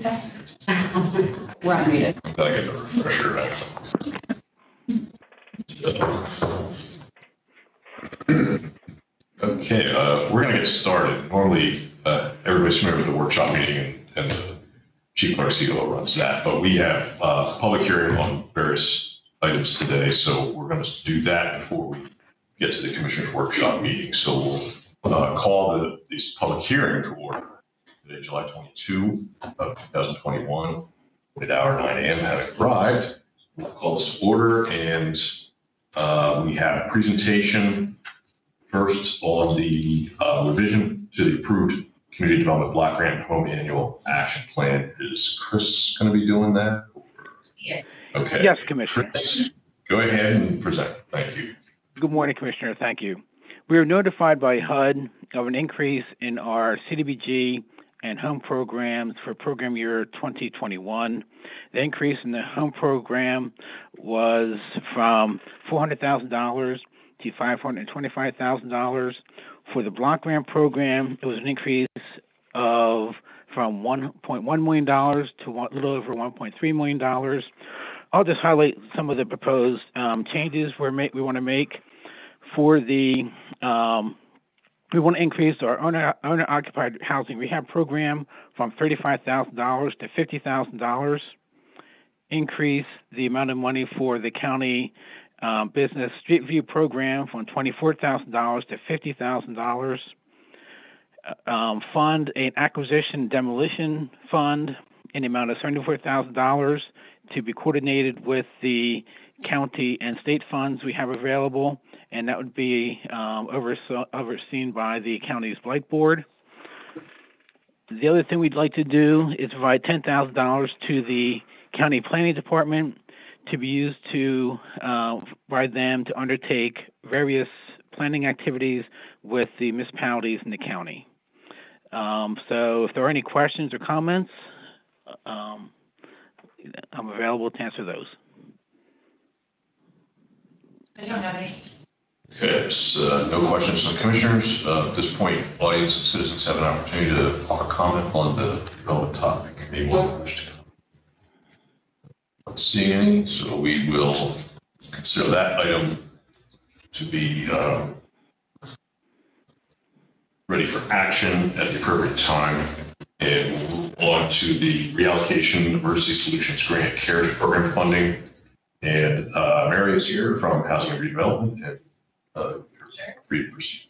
Okay. We're unmuted. I'm gonna get the refresher actually. Okay, we're gonna get started. Normally, everybody's familiar with the workshop meeting and the chief clerk COO runs that, but we have a public hearing on various items today, so we're gonna do that before we get to the commissioner's workshop meeting. So we'll call this public hearing to order today, July 22 of 2021, at hour 9 a.m. having arrived. We'll call this to order, and we have a presentation first on the revision to the approved Community Development Block Grant Home Annual Action Plan. Is Chris going to be doing that? Yes. Okay. Yes, Commissioner. Chris, go ahead and present. Thank you. Good morning, Commissioner. Thank you. We were notified by HUD of an increase in our CDBG and home programs for program year 2021. The increase in the home program was from $400,000 to $525,000. For the block grant program, it was an increase of from $1.1 million to a little over $1.3 million. I'll just highlight some of the proposed changes we want to make. For the we want to increase our owner-occupied housing rehab program from $35,000 to $50,000. Increase the amount of money for the county business street view program from $24,000 to $50,000. Fund an acquisition demolition fund in the amount of $74,000 to be coordinated with the county and state funds we have available, and that would be overseen by the county's blight board. The other thing we'd like to do is provide $10,000 to the county planning department to be used to by them to undertake various planning activities with the municipalities in the county. So if there are any questions or comments, I'm available to answer those. I don't have any. Okay, no questions from the commissioners. At this point, audience and citizens have an opportunity to offer comment on the relevant topic. Anyone wish to comment? Not seeing any, so we will consider that item to be ready for action at the appropriate time. And we'll move on to the reallocation emergency solutions grant CARES program funding. And Mary is here from Housing and Redevelopment. And free to proceed.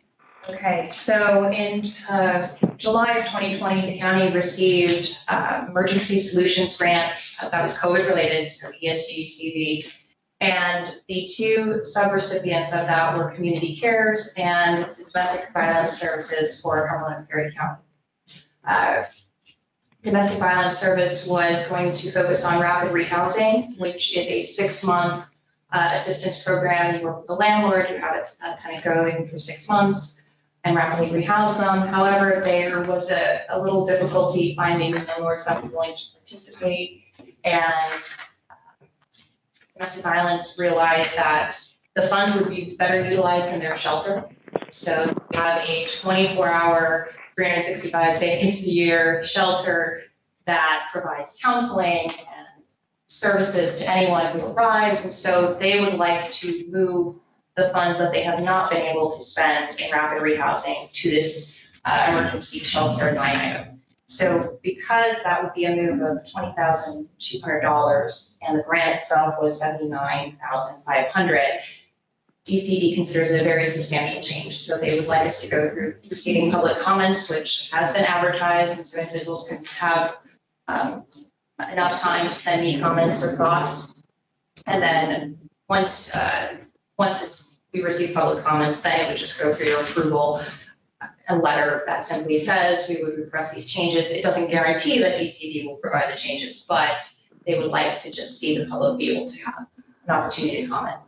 Okay, so in July of 2020, the county received emergency solutions grant that was COVID related, so ESG-CV. And the two subrecipients of that were Community Cares and Domestic Violence Services for Cumberland and Perry County. Domestic Violence Service was going to focus on rapid rehousing, which is a 6-month assistance program. You work with the landlord, you have a tenant going for 6 months and rapidly rehouse them. However, there was a little difficulty finding landlords that were willing to participate, and domestic violence realized that the funds would be better utilized in their shelter. So we have a 24-hour, 365 days a year shelter that provides counseling and services to anyone who arrives. And so they would like to move the funds that they have not been able to spend in rapid rehousing to this emergency shelter line item. So because that would be a move of $20,200 and the grant itself was $79,500, DCD considers it a very substantial change. So they would like us to go through receiving public comments, which has been advertised, and so individuals can have enough time to send me comments or thoughts. And then once we receive public comments, then it would just go for your approval. A letter that simply says we would request these changes. It doesn't guarantee that DCD will provide the changes, but they would like to just see the public be able to have an opportunity to comment.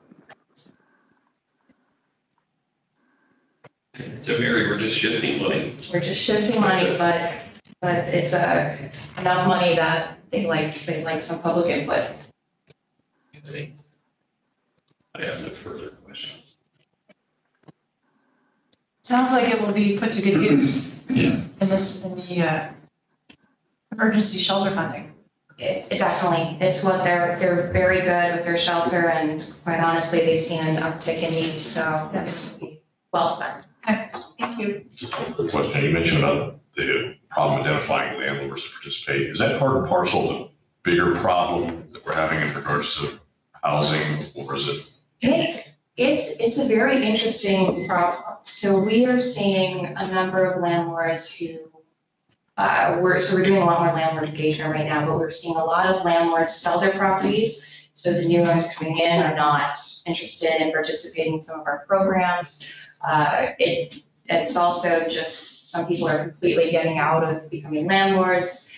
So Mary, we're just shifting money. We're just shifting money, but it's enough money that they like some public input. I have no further questions. Sounds like it will be put to good use Yeah. in the Emergency shelter funding. It definitely, it's what they're very good with their shelter, and quite honestly, they've seen an uptick in need, so that's well spent. Thank you. Just one quick question. You mentioned about the problem identifying landlords to participate. Is that part and parcel of the bigger problem that we're having in regards to housing, or is it? It's a very interesting problem. So we are seeing a number of landlords who, we're doing a lot more landlord engagement right now, but we're seeing a lot of landlords sell their properties. So the new owners coming in are not interested in participating in some of our programs. It's also just, some people are completely getting out of becoming landlords,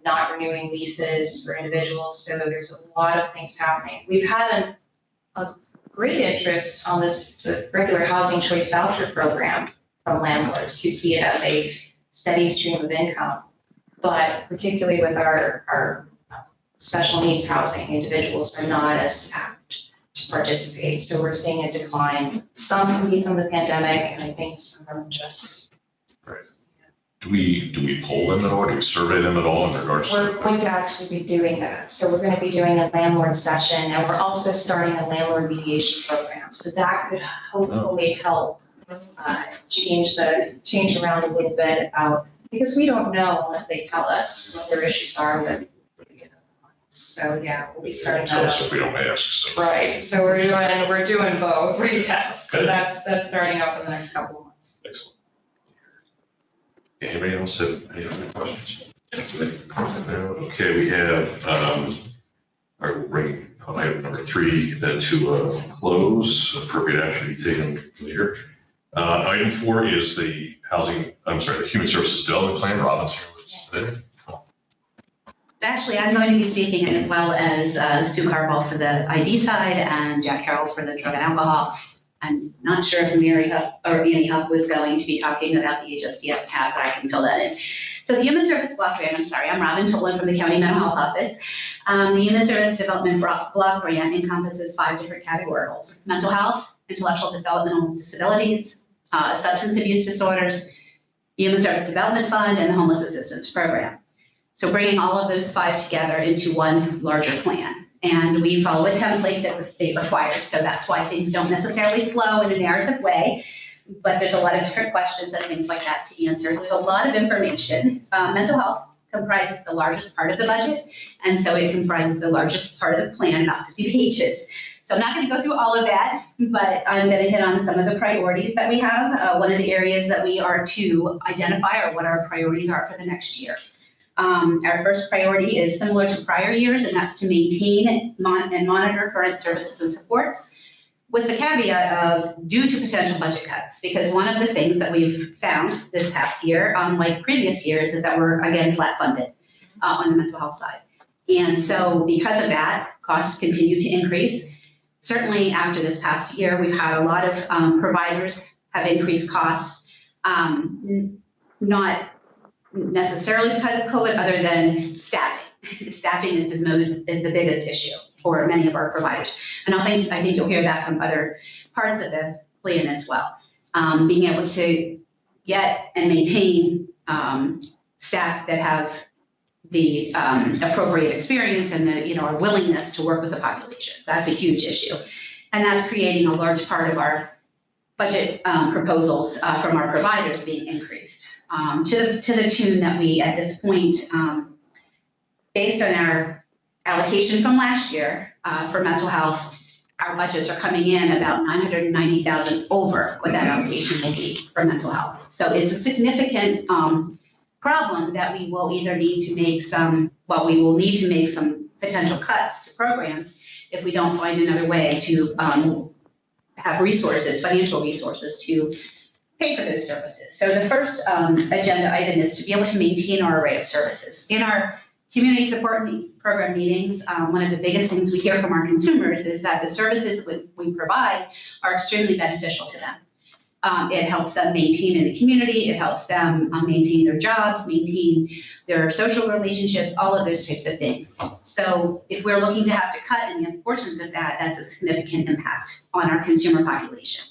not renewing leases for individuals. So there's a lot of things happening. We've had a great interest on the regular housing choice voucher program from landlords who see it as a steady stream of income. But particularly with our special needs housing, individuals are not as apt to participate. So we're seeing a decline. Some can be from the pandemic, and I think some are just. Right. Do we poll them at all? Do we survey them at all in regards to? We're going to actually be doing that. So we're going to be doing a landlord session, and we're also starting a landlord mediation program. So that could hopefully help change around a little bit about, because we don't know unless they tell us what their issues are with. So yeah, we'll be starting Tell that us up. if we don't ask. So. Right. So we're doing both. Yes. So that's starting up in the next couple of months. Excellent. Anybody else have any other questions? Okay, we have, I will bring item number 3 then to a close. Appropriate action to be taken later. Item 4 is the Human Services Development Plan. Robin's here with us today. Actually, I'm going to be speaking, as well as Sue Carvall for the ID side and Jack Harrell for the drug and alcohol. I'm not sure if Mary Huff or Annie Huff was going to be talking about the HSDF tab, but I can fill that in. So the Human Service Block Grant, I'm Robin Tolan from the County Mental Health Office. The Human Service Development Block Grant encompasses 5 different categories: mental health, intellectual developmental disabilities, substance abuse disorders, Human Service Development Fund, and the Homeless Assistance Program. So bringing all of those 5 together into one larger plan. And we follow a template that the state requires. So that's why things don't necessarily flow in a narrative way, but there's a lot of different questions and things like that to answer. There's a lot of information. Mental health comprises the largest part of the budget. And so it comprises the largest part of the plan, about 50 pages. So I'm not going to go through all of that, but I'm going to hit on some of the priorities that we have. One of the areas that we are to identify are what our priorities are for the next year. Our first priority is similar to prior years, and that's to maintain and monitor current services and supports, with the caveat of due to potential budget cuts, because one of the things that we've found this past year, unlike previous years, is that we're, again, flat funded on the mental health side. And so because of that, costs continue to increase. Certainly after this past year, we've had a lot of providers have increased costs, not necessarily because of COVID, other than staffing. Staffing is the biggest issue for many of our providers. And I think you'll hear that from other parts of the plan as well. Being able to get and maintain staff that have the appropriate experience and the our willingness to work with the population. That's a huge issue. And that's creating a large part of our budget proposals from our providers being increased. To the tune that we, at this point, based on our allocation from last year for mental health, our budgets are coming in about $990,000 over what that allocation will be for mental health. So it's a significant problem that we will either need to make some potential cuts to programs if we don't find another way to have financial resources to pay for those services. So the first agenda item is to be able to maintain our array of services. In our community support program meetings, one of the biggest things we hear from our consumers is that the services we provide are extremely beneficial to them. It helps them maintain in the community, it helps them maintain their jobs, maintain their social relationships, all of those types of things. So if we're looking to have to cut any portions of that, that's a significant impact on our consumer population.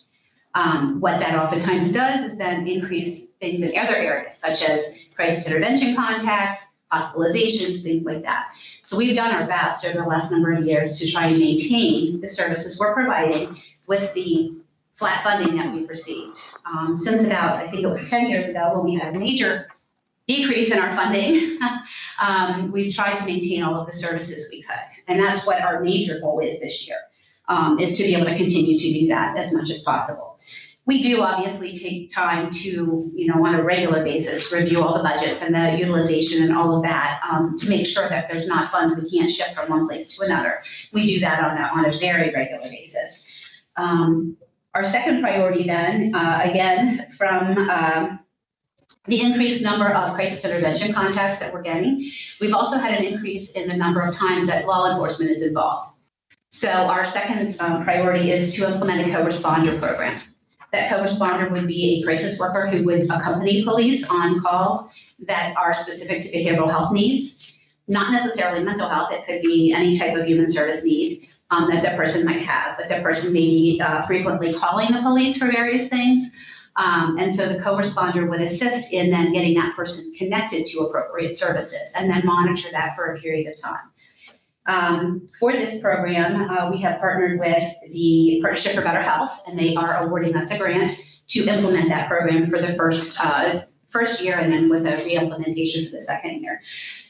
What that oftentimes does is then increase things in other areas, such as crisis intervention contacts, hospitalizations, things like that. So we've done our best over the last number of years to try and maintain the services we're providing with the flat funding that we've received. Since about, I think it was 10 years ago when we had a major decrease in our funding, we've tried to maintain all of the services we could. And that's what our major goal is this year, is to be able to continue to do that as much as possible. We do obviously take time to, on a regular basis, review all the budgets and the utilization and all of that to make sure that there's not funds we can't shift from one place to another. We do that on a very regular basis. Our second priority then, again, from the increased number of crisis intervention contacts that we're getting, we've also had an increase in the number of times that law enforcement is involved. So our second priority is to implement a co-responder program. That co-responder would be a crisis worker who would accompany police on calls that are specific to behavioral health needs, not necessarily mental health. It could be any type of human service need that the person might have, but the person may be frequently calling the police for various things. And so the co-responder would assist in then getting that person connected to appropriate services and then monitor that for a period of time. For this program, we have partnered with the Partnership for Better Health, and they are awarding us a grant to implement that program for the first year and then with a re-implementation for the second year.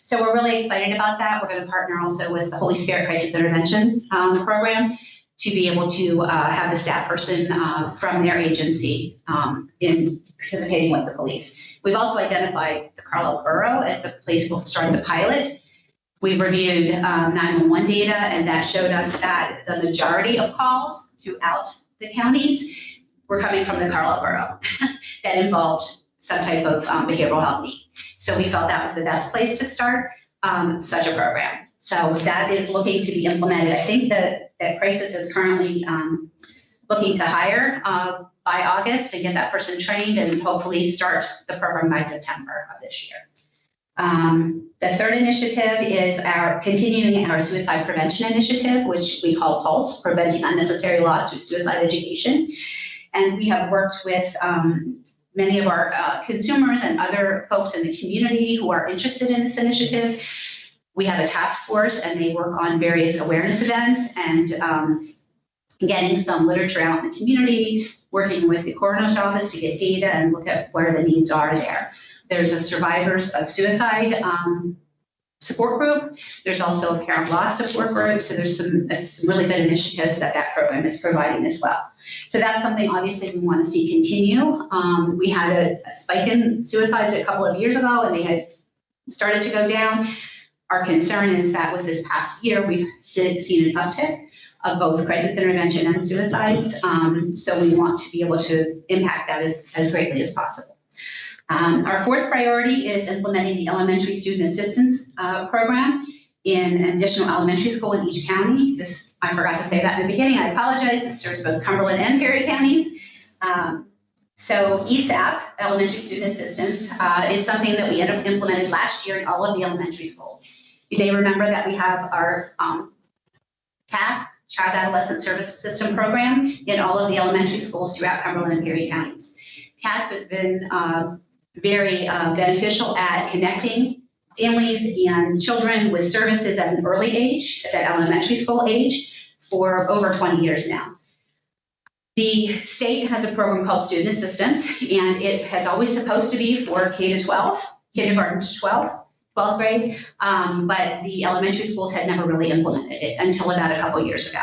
So we're really excited about that. We're going to partner also with the Holy Spirit Crisis Intervention program to be able to have the staff person from their agency in participating with the police. We've also identified the Carlisle Borough as the place we'll start the pilot. We reviewed 911 data, and that showed us that the majority of calls throughout the counties were coming from the Carlisle Borough that involved some type of behavioral health need. So we felt that was the best place to start such a program. So that is looking to be implemented. I think that Crisis is currently looking to hire by August and get that person trained and hopefully start the program by September of this year. The third initiative is continuing our suicide prevention initiative, which we call PULSE, Preventing Unnecessary Loss Through Suicide Education. And we have worked with many of our consumers and other folks in the community who are interested in this initiative. We have a task force, and they work on various awareness events and getting some literature out in the community, working with the coroner's office to get data and look at where the needs are there. There's a survivors of suicide support group. There's also a parent loss support group. So there's some really good initiatives that program is providing as well. So that's something obviously we want to see continue. We had a spike in suicides a couple of years ago, and they had started to go down. Our concern is that with this past year, we've seen an uptick of both crisis intervention and suicides. So we want to be able to impact that as greatly as possible. Our fourth priority is implementing the elementary student assistance program in an additional elementary school in each county. I forgot to say that in the beginning. I apologize. This serves both Cumberland and Perry counties. So ESAP, Elementary Student Assistance, is something that we implemented last year in all of the elementary schools. You may remember that we have our CASP, Child Adolescent Service System program, in all of the elementary schools throughout Cumberland and Perry counties. CASP has been very beneficial at connecting families and children with services at an early age, at that elementary school age, for over 20 years now. The state has a program called Student Assistance, and it has always supposed to be for K to 12, kindergarten to 12th grade, but the elementary schools had never really implemented it until about a couple years ago.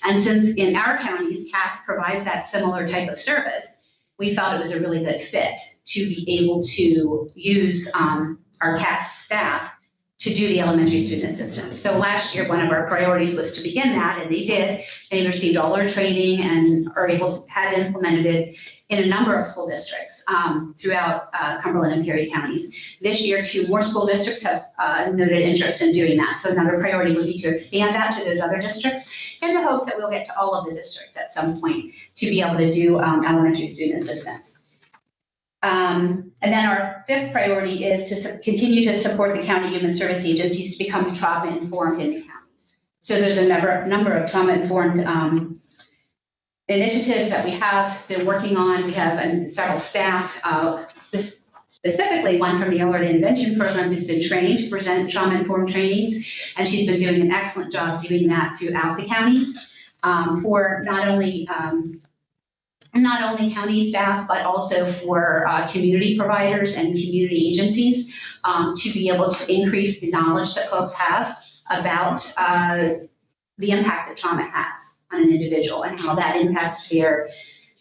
And since in our counties, CASP provides that similar type of service, we felt it was a really good fit to be able to use our CASP staff to do the elementary student assistance. So last year, one of our priorities was to begin that, and they did. They received all our training and had implemented it in a number of school districts throughout Cumberland and Perry counties. This year, 2 more school districts have noted interest in doing that. So another priority would be to expand that to those other districts in the hopes that we'll get to all of the districts at some point to be able to do elementary student assistance. And then our 5th priority is to continue to support the county human service agencies to become trauma-informed in the counties. So there's a number of trauma-informed initiatives that we have been working on. We have several staff specifically one from the Early Intervention Program who's been trained to present trauma-informed trainings, and she's been doing an excellent job doing that throughout the counties for not only county staff, but also for community providers and community agencies to be able to increase the knowledge that folks have about the impact that trauma has on an individual and how that impacts their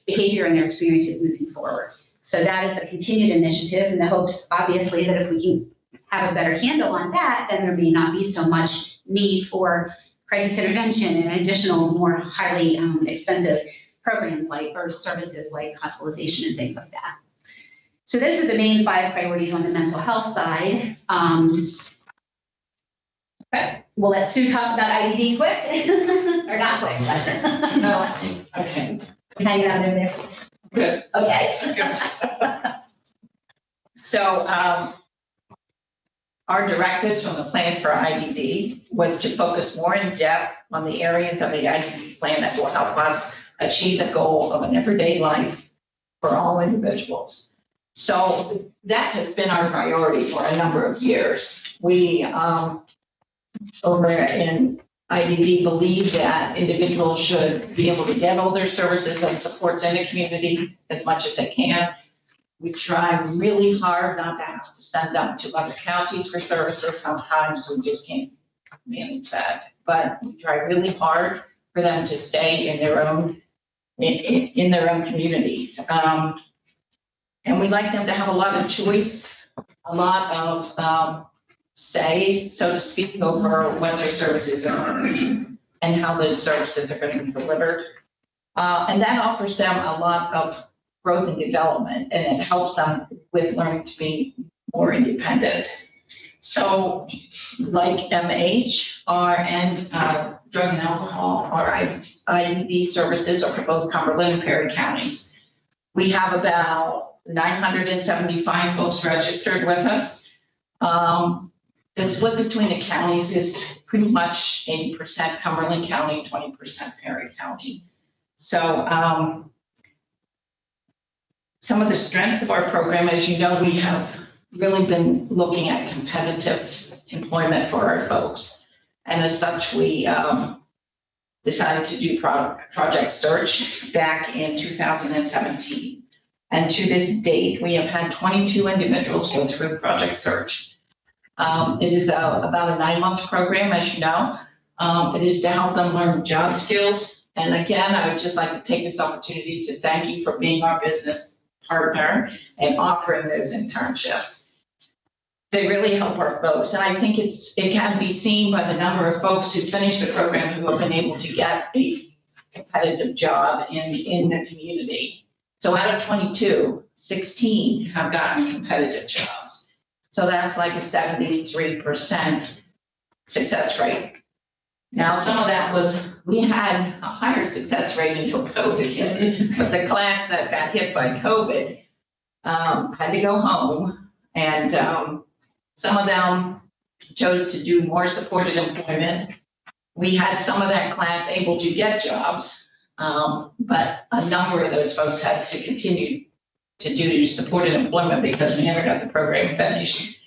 behavior and their experiences moving forward. So that is a continued initiative, and the hopes, obviously, that if we can have a better handle on that, then there may not be so much need for crisis intervention and additional, more highly expensive programs or services like hospitalization and things like that. So those are the main 5 priorities on the mental health side. Okay, we'll let Sue talk about IDD quick, or not quick, but. No, okay, Hang out in there. good. Okay. So, our directives from the plan for IDD was to focus more in depth on the areas of the IDD plan that will help us achieve the goal of an everyday life for all individuals. So that has been our priority for a number of years. We, over in IDD, believe that individuals should be able to get all their services and supports in the community as much as they can. We try really hard not to have to send them to other counties for services. Sometimes we just can't manage that. But we try really hard for them to stay in their own communities. And we like them to have a lot of choice, a lot of say, so to speak, over what their services are and how those services are going to be delivered. And that offers them a lot of growth and development, and it helps them with learning to be more independent. So like MH and drug and alcohol, our IDD services are for both Cumberland and Perry counties. We have about 975 folks registered with us. The split between the counties is pretty much 80% Cumberland County, 20% Perry County. So some of the strengths of our program, as you know, we have really been looking at competitive employment for our folks. And as such, we decided to do Project Search back in 2017. And to this date, we have had 22 individuals go through Project Search. It is about a 9-month program, as you know. It is to help them learn job skills. And again, I would just like to take this opportunity to thank you for being our business partner and offering those internships. They really help our folks. And I think it can be seen by the number of folks who finish the program who have been able to get a competitive job in the community. So out of 22, 16 have gotten competitive jobs. So that's like a 73% success rate. Now, some of that we had a higher success rate until COVID hit, but the class that got hit by COVID had to go home, and some of them chose to do more supported employment. We had some of that class able to get jobs, but a number of those folks had to continue to do supported employment because we never got the program finished.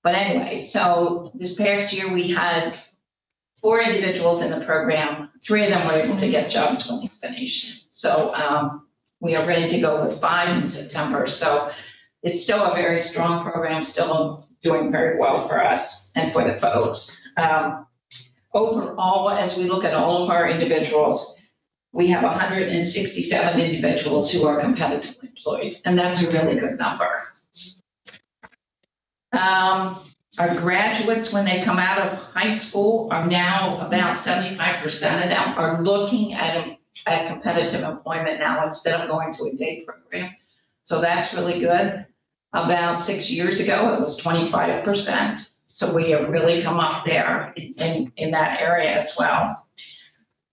But anyway, so this past year we had 4 individuals in the program. 3 of them were able to get jobs when they finished. So we are ready to go with 5 in September. So it's still a very strong program, still doing very well for us and for the folks. Overall, as we look at all of our individuals, we have 167 individuals who are competitively employed, and that's a really good number. Our graduates, when they come out of high school, are now about 75% of them are looking at competitive employment now instead of going to a day program. So that's really good. About 6 years ago, it was 25%. So we have really come up there in that area as well.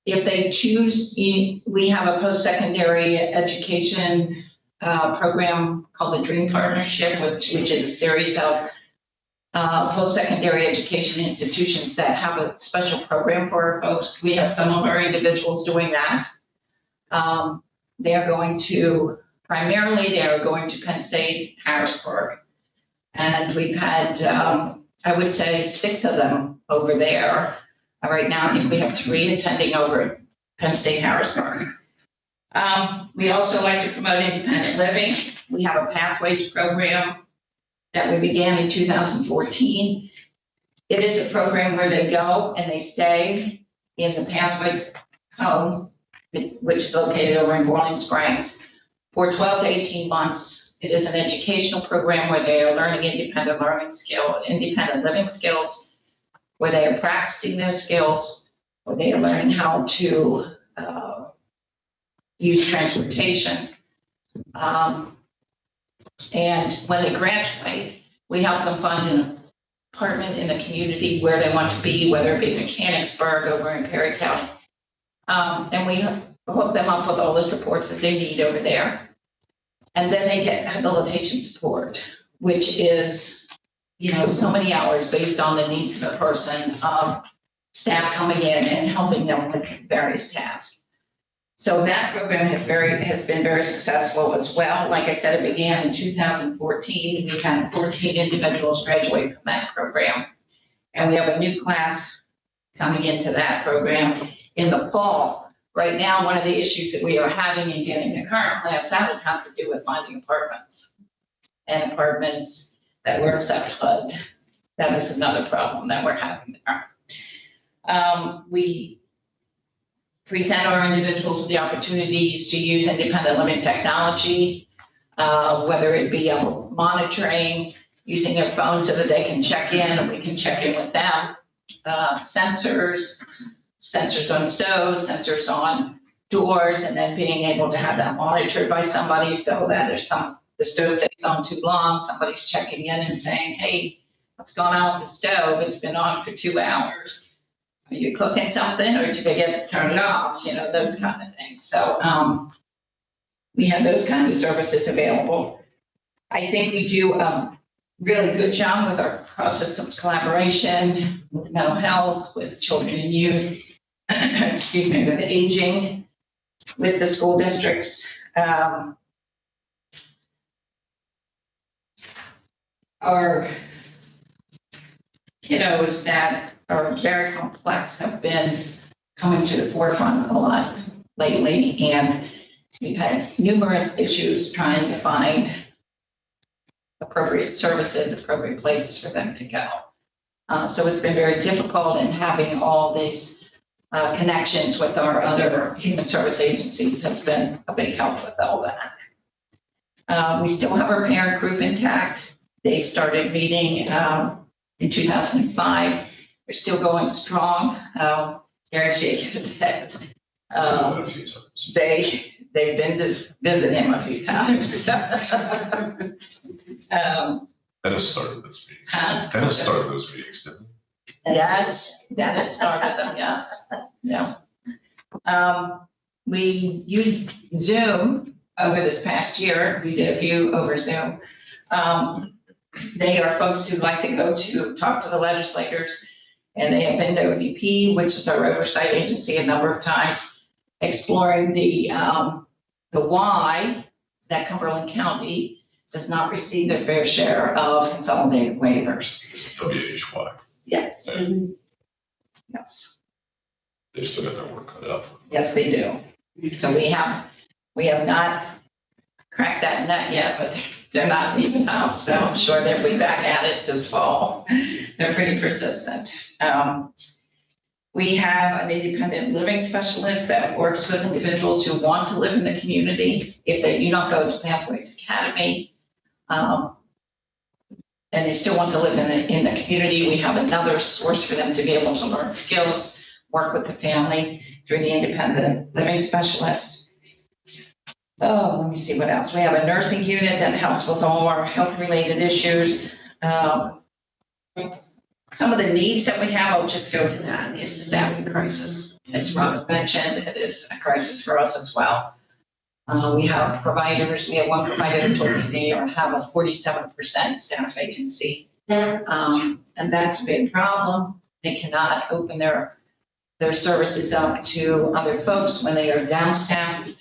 If they choose, we have a post-secondary education program called the Dream Partnership, which is a series of post-secondary education institutions that have a special program for our folks. We have some of our individuals doing that. Primarily they are going to Penn State, Harrisburg. And we've had, I would say 6 of them over there. Right now, I think we have 3 attending over at Penn State Harrisburg. We also like to promote independent living. We have a Pathways program that we began in 2014. It is a program where they go and they stay in the Pathways home, which is located over in Boiling Springs, for 12 to 18 months. It is an educational program where they are learning independent living skills, where they are practicing those skills, where they are learning how to use transportation. And when they graduate, we help them find an apartment in the community where they want to be, whether it be Mechanicsburg over in Perry County. And we hook them up with all the supports that they need over there. And then they get habilitation support, which is, so many hours based on the needs of the person, staff coming in and helping them with various tasks. So that program has been very successful as well. Like I said, it began in 2014. We've had 14 individuals graduate from that program. And we have a new class coming into that program in the fall. Right now, one of the issues that we are having in getting the current class out has to do with finding apartments. And apartments that will accept HUD. That is another problem that we're having there. We present our individuals with the opportunities to use independent living technology, whether it be monitoring, using their phone so that they can check in and we can check in with them, sensors on stoves, sensors on doors, and then being able to have that monitored by somebody so that if the stove stays on too long, somebody's checking in and saying, hey, what's going on with the stove? It's been on for 2 hours. Are you cooking something or did you forget to turn it off? Those kind of things. So we have those kind of services available. I think we do a really good job with our cross-systems collaboration, with mental health, with children and youth, excuse me, with aging, with the school districts. Our kiddos that are very complex have been coming to the forefront a lot lately, and we've had numerous issues trying to find appropriate services, appropriate places for them to go. So it's been very difficult, and having all these connections with our other human service agencies has been a big help with all that. We still have our parent group intact. They started meeting in 2005. They're still going strong. Gary shaking his head. They've been to visit him a few times. Dennis started those meetings. Dennis started those meetings, didn't he? Dennis started them, yes. Yeah. We used Zoom over this past year. We did a few over Zoom. They are folks who like to go to talk to the legislators, and they have been to ODP, which is our oversight agency, a number of times, exploring the why that Cumberland County does not receive their fair share of consolidated waivers. It's WHY. Yes. Yeah. Yes. They still got their work cut out. Yes, they do. So we have not cracked that nut yet, but they're not leaving out. So I'm sure they'll be back at it this fall. They're pretty persistent. We have an independent living specialist that works with individuals who want to live in the community. If they do not go to Pathways Academy, and they still want to live in the community, we have another source for them to be able to learn skills, work with the family through the independent living specialist. Oh, let me see what else. We have a nursing unit that helps with all our health-related issues. Some of the needs that we have, I'll just go to that, is the staffing crisis. As Robert mentioned, it is a crisis for us as well. We have providers. We have one provider that told me they have a 47% staff vacancy. And that's a big problem. They cannot open their services up to other folks when they are down-staffed.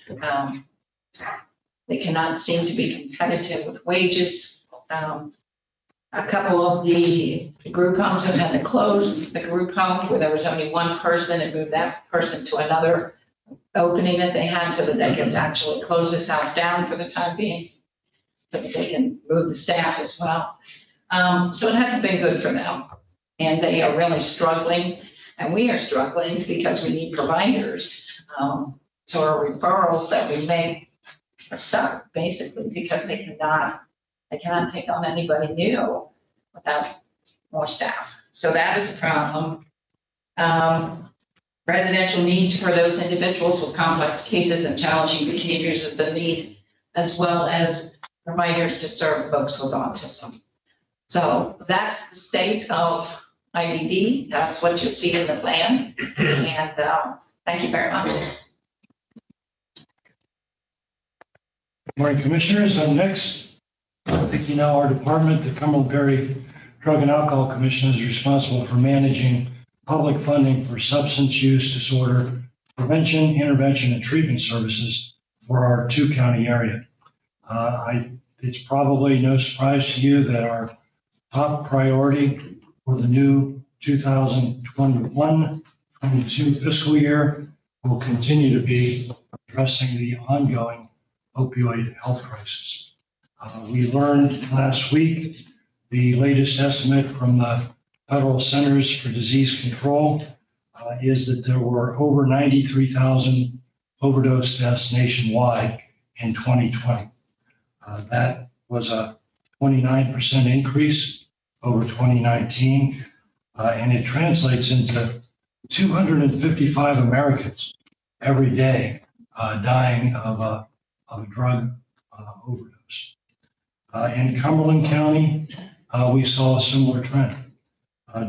They cannot seem to be competitive with wages. A couple of the group homes have had to close. The group home where there was only one person and moved that person to another opening that they had so that they could actually close this house down for the time being, so that they can move the staff as well. So it hasn't been good for them. And they are really struggling, and we are struggling because we need providers. So our referrals that we make are stuck, basically, because they cannot take on anybody new without more staff. So that is a problem. Residential needs for those individuals with complex cases and challenging behaviors is a need, as well as providers to serve folks with autism. So that's the state of IBD. That's what you'll see in the plan. And thank you very much. Morning, Commissioners. Next, I think you know our department, the Cumberland Drug and Alcohol Commission, is responsible for managing public funding for substance use disorder prevention, intervention, and treatment services for our two-county area. It's probably no surprise to you that our top priority for the new 2021-22 fiscal year will continue to be addressing the ongoing opioid health crisis. We learned last week the latest estimate from the Federal Centers for Disease Control is that there were over 93,000 overdose deaths nationwide in 2020. That was a 29% increase over 2019, and it translates into 255 Americans every day dying of a drug overdose. In Cumberland County, we saw a similar trend.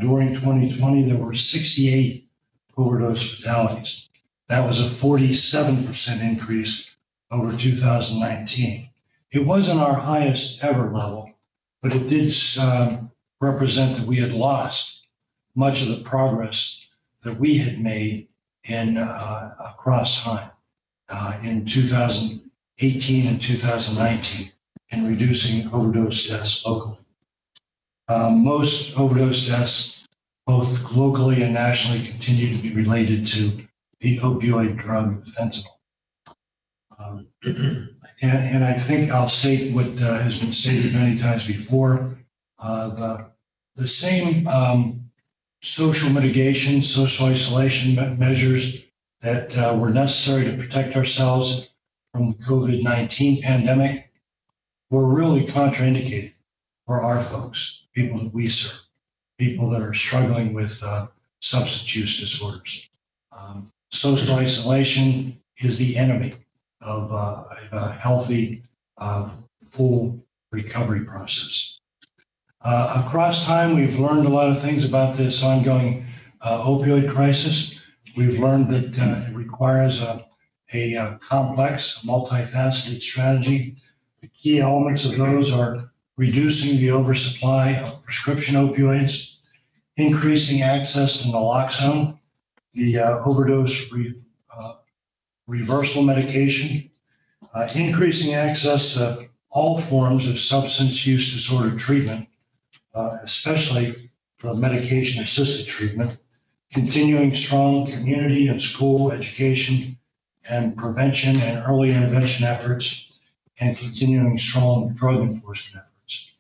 During 2020, there were 68 overdose fatalities. That was a 47% increase over 2019. It wasn't our highest ever level, but it did represent that we had lost much of the progress that we had made in across time in 2018 and 2019 in reducing overdose deaths locally. Most overdose deaths, both locally and nationally, continue to be related to the opioid drug fentanyl. And I think I'll state what has been stated many times before. The same social mitigation, social isolation measures that were necessary to protect ourselves from the COVID-19 pandemic were really contraindicated for our folks, people that we serve, people that are struggling with substance use disorders. Social isolation is the enemy of a healthy, full recovery process. Across time, we've learned a lot of things about this ongoing opioid crisis. We've learned that it requires a complex, multifaceted strategy. The key elements of those are reducing the oversupply of prescription opioids, increasing access to naloxone, the overdose reversal medication, increasing access to all forms of substance use disorder treatment, especially for medication-assisted treatment, continuing strong community and school education and prevention and early intervention efforts, and continuing strong drug enforcement efforts.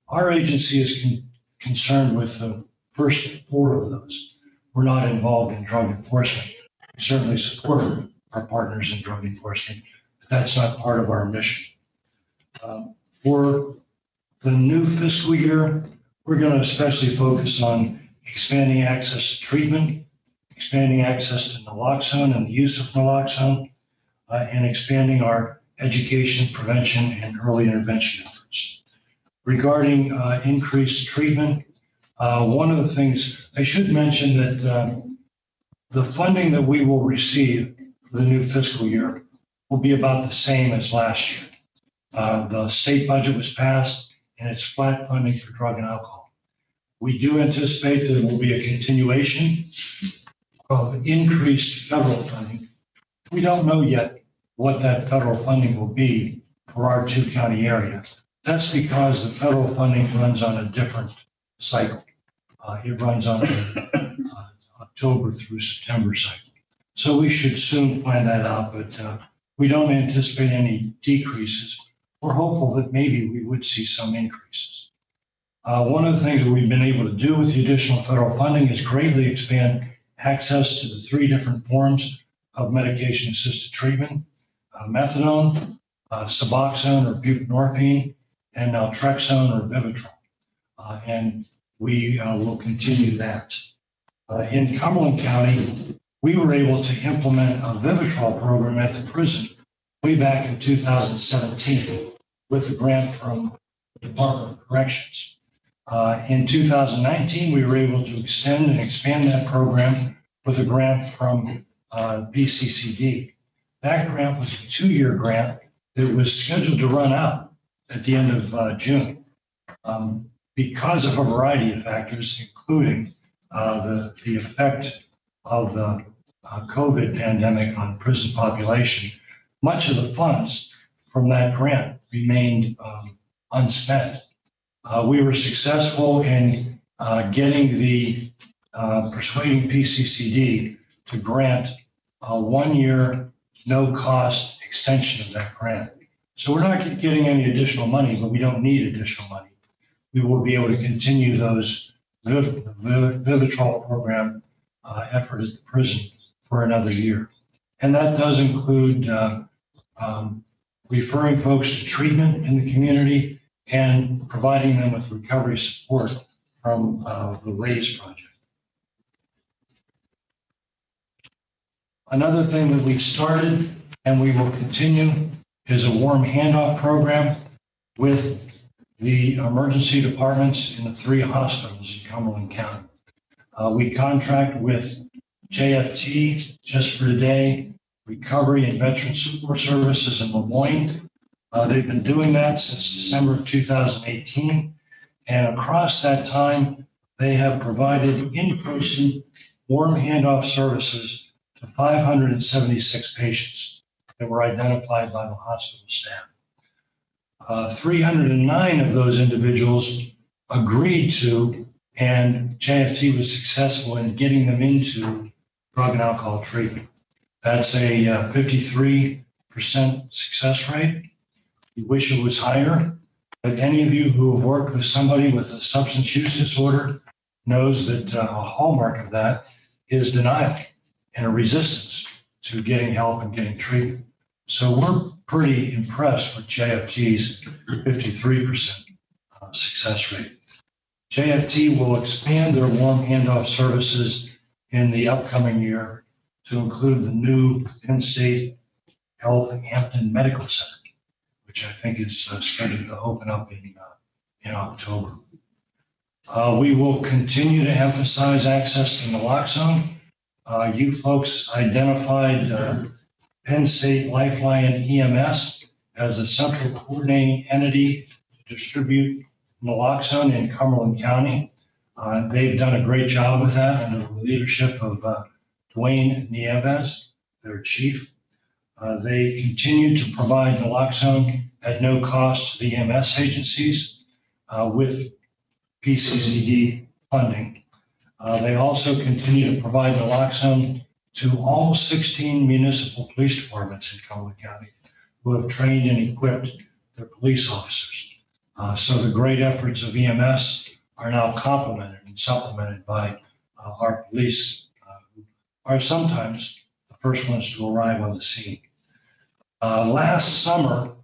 Our agency is concerned with the first four of those. We're not involved in drug enforcement. We certainly support our partners in drug enforcement, but that's not part of our mission. For the new fiscal year, we're going to especially focus on expanding access to treatment, expanding access to naloxone and the use of naloxone, and expanding our education, prevention, and early intervention efforts. Regarding increased treatment, one of the things I should mention that the funding that we will receive for the new fiscal year will be about the same as last year. The state budget was passed and it's flat funding for drug and alcohol. We do anticipate that there will be a continuation of increased federal funding. We don't know yet what that federal funding will be for our two-county area, That's because the federal funding runs on a different cycle. It runs on a October through September cycle. So we should soon find that out, but we don't anticipate any decreases. We're hopeful that maybe we would see some increases. One of the things that we've been able to do with the additional federal funding is greatly expand access to the 3 different forms of medication-assisted treatment: methadone, Suboxone or buprenorphine, and naltrexone or Vivitrol. And we will continue that. In Cumberland County, we were able to implement a Vivitrol program at the prison way back in 2017 with a grant from the Department of Corrections. In 2019, we were able to extend and expand that program with a grant from BCCD. That grant was a 2-year grant that was scheduled to run out at the end of June. Because of a variety of factors, including the effect of the COVID pandemic on prison population, much of the funds from that grant remained unspent. We were successful in getting the persuading PCCD to grant a 1-year no-cost extension of that grant. So we're not getting any additional money, but we don't need additional money. We will be able to continue those Vivitrol program effort at the prison for another year. And that does include referring folks to treatment in the community and providing them with recovery support from the RAISE project. Another thing that we've started and we will continue is a warm handoff program with the emergency departments in the 3 hospitals in Cumberland County. We contract with JFT, Just for Today, Recovery and Veteran Support Services in Lemoyne. They've been doing that since December of 2018. And across that time, they have provided in-person warm handoff services to 576 patients that were identified by the hospital staff. 309 of those individuals agreed to, and JFT was successful in getting them into drug and alcohol treatment. That's a 53% success rate. We wish it was higher, but any of you who have worked with somebody with a substance use disorder knows that a hallmark of that is denial and a resistance to getting help and getting treatment. So we're pretty impressed with JFT's 53% success rate. JFT will expand their warm handoff services in the upcoming year to include the new Penn State Health Hampton Medical Center, which I think is scheduled to open up in October. We will continue to emphasize access to naloxone. You folks identified Penn State Lifeline EMS as a central coordinating entity to distribute naloxone in Cumberland County. They've done a great job with that under the leadership of Dwayne Nieves, their chief. They continue to provide naloxone at no cost to the EMS agencies with PCCD funding. They also continue to provide naloxone to all 16 municipal police departments in Cumberland County who have trained and equipped their police officers. So the great efforts of EMS are now complemented and supplemented by our police, who are sometimes the first ones to arrive on the scene. Last summer,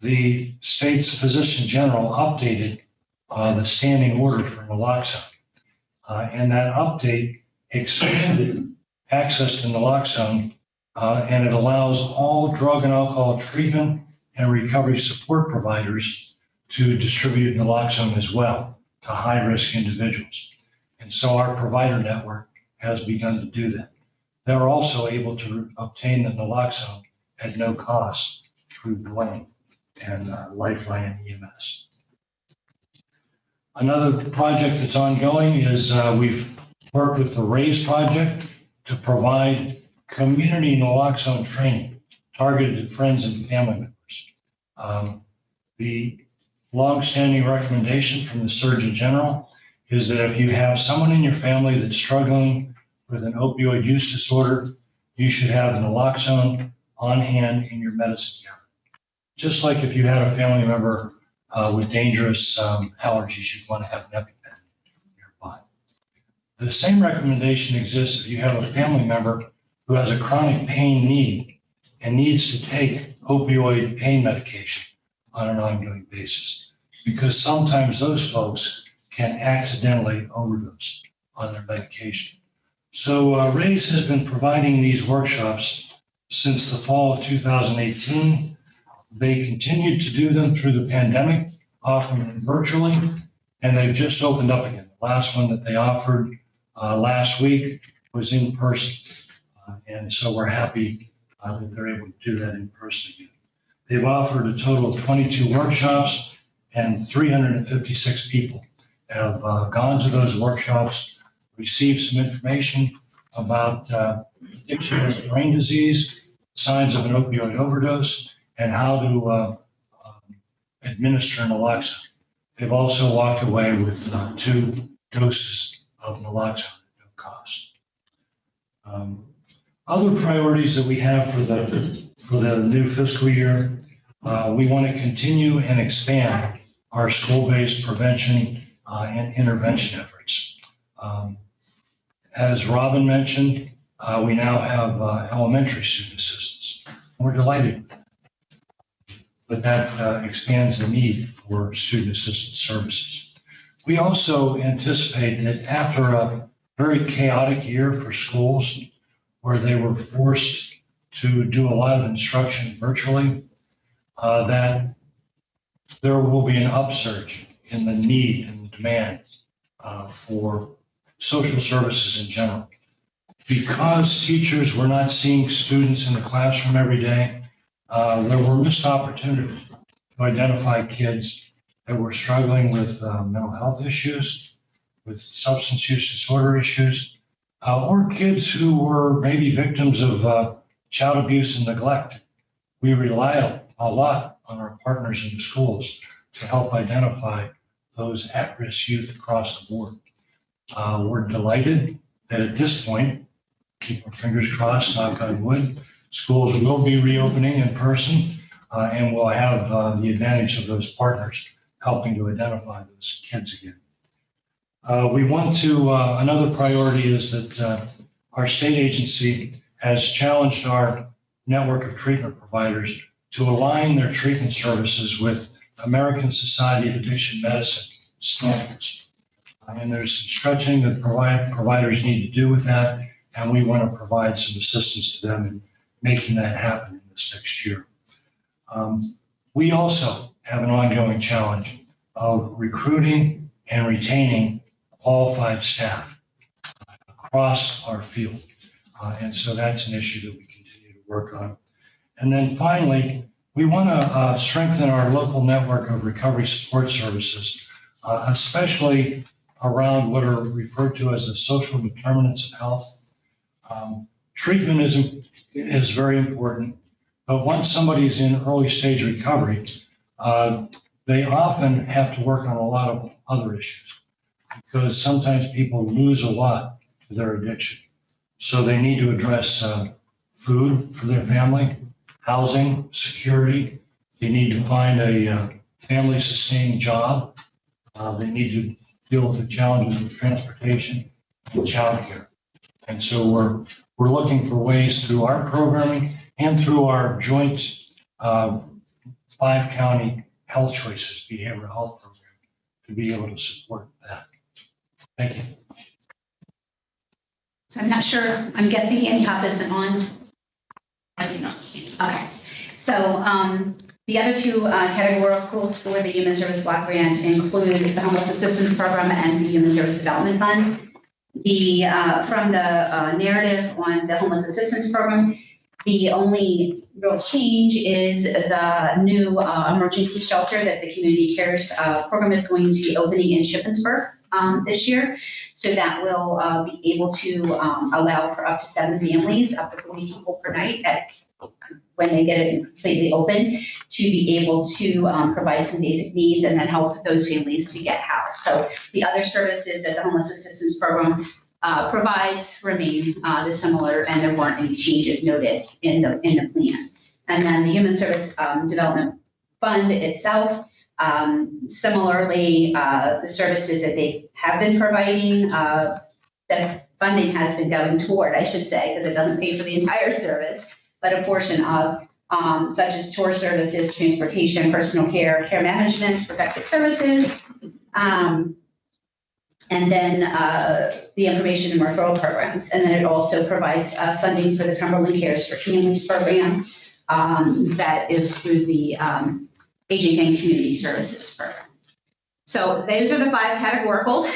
the state's Physician General updated the standing order for naloxone. And that update expanded access to naloxone, and it allows all drug and alcohol treatment and recovery support providers to distribute naloxone as well to high-risk individuals. And so our provider network has begun to do that. They're also able to obtain the naloxone at no cost through Dwayne and Lifeline EMS. Another project that's ongoing is we've worked with the RAISE project to provide community naloxone training targeted at friends and family members. The longstanding recommendation from the Surgeon General is that if you have someone in your family that's struggling with an opioid use disorder, you should have naloxone on hand in your medicine cabinet. Just like if you had a family member with dangerous allergies, you'd want to have an EpiPen nearby. The same recommendation exists if you have a family member who has a chronic pain need and needs to take opioid pain medication on an ongoing basis, because sometimes those folks can accidentally overdose on their medication. So RAISE has been providing these workshops since the fall of 2018. They continued to do them through the pandemic, offering them virtually, and they've just opened up again. The last one that they offered last week was in person. And so we're happy that they're able to do that in person again. They've offered a total of 22 workshops, and 356 people have gone to those workshops, received some information about addiction as a brain disease, signs of an opioid overdose, and how to administer naloxone. They've also walked away with 2 doses of naloxone at no cost. Other priorities that we have for the new fiscal year, we want to continue and expand our school-based prevention and intervention efforts. As Robin mentioned, we now have elementary student assistants. We're delighted with that. But that expands the need for student assistance services. We also anticipate that after a very chaotic year for schools, where they were forced to do a lot of instruction virtually, that there will be an upsurge in the need and the demand for social services in general. Because teachers were not seeing students in the classroom every day, there were missed opportunities to identify kids that were struggling with mental health issues, with substance use disorder issues, or kids who were maybe victims of child abuse and neglect. We rely a lot on our partners in the schools to help identify those at-risk youth across the board. We're delighted that at this point, keep our fingers crossed, knock on wood, schools will be reopening in person, and we'll have the advantage of those partners helping to identify those kids again. We want to, another priority is that our state agency has challenged our network of treatment providers to align their treatment services with American Society of Addiction Medicine standards. And there's some stretching that providers need to do with that, and we want to provide some assistance to them in making that happen in this next year. We also have an ongoing challenge of recruiting and retaining qualified staff across our field. And so that's an issue that we continue to work on. And then finally, we want to strengthen our local network of recovery support services, especially around what are referred to as the social determinants of health. Treatment is very important, but once somebody's in early stage recovery, they often have to work on a lot of other issues, because sometimes people lose a lot to their addiction. So they need to address food for their family, housing, security. They need to find a family-sustaining job. They need to deal with the challenges of transportation and childcare. And so we're looking for ways through our programming and through our joint 5-county health choices behavioral health program to be able to support that. Thank you. So I'm not sure, I'm guessing Annie Hop isn't on. I do not see. Okay, so the other 2 categoricals for the Human Service Block Grant include the Homeless Assistance Program and the Human Service Development Fund. From the narrative on the Homeless Assistance Program, the only real change is the new emergency shelter that the Community Cares program is going to be opening in Shippensburg this year. So that will be able to allow for up to 7 families, up to 40 people per night at when they get it completely open, to be able to provide some basic needs and then help those families to get housed. So the other services that the homeless assistance program provides remain the similar, and there weren't any changes noted in the plan. And then the Human Service Development Fund itself, similarly, the services that they have been providing, the funding has been going toward, I should say, because it doesn't pay for the entire service, but a portion of, such as tour services, transportation, personal care, care management, protective services, and then the information and referral programs. And then it also provides funding for the Cumberland Cares for Families program that is through the Aging and Community Services program. So those are the 5 categoricals.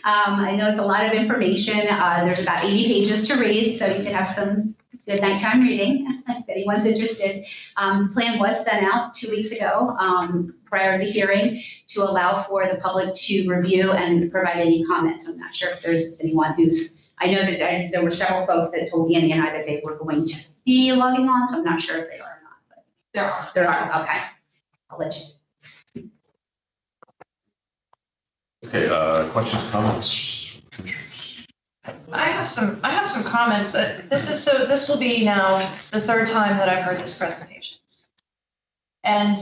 I know it's a lot of information. There's about 80 pages to read, so you can have some good nighttime reading if anyone's interested. The plan was sent out 2 weeks ago prior to the hearing to allow for the public to review and provide any comments. I'm not sure if there's anyone who's, I know that there were several folks that told Andy and I that they were going to be logging on, so I'm not sure if they are or not. But there are, okay. I'll let you. Okay, questions, comments? I have some comments. This will be now the 3rd time that I've heard this presentation. And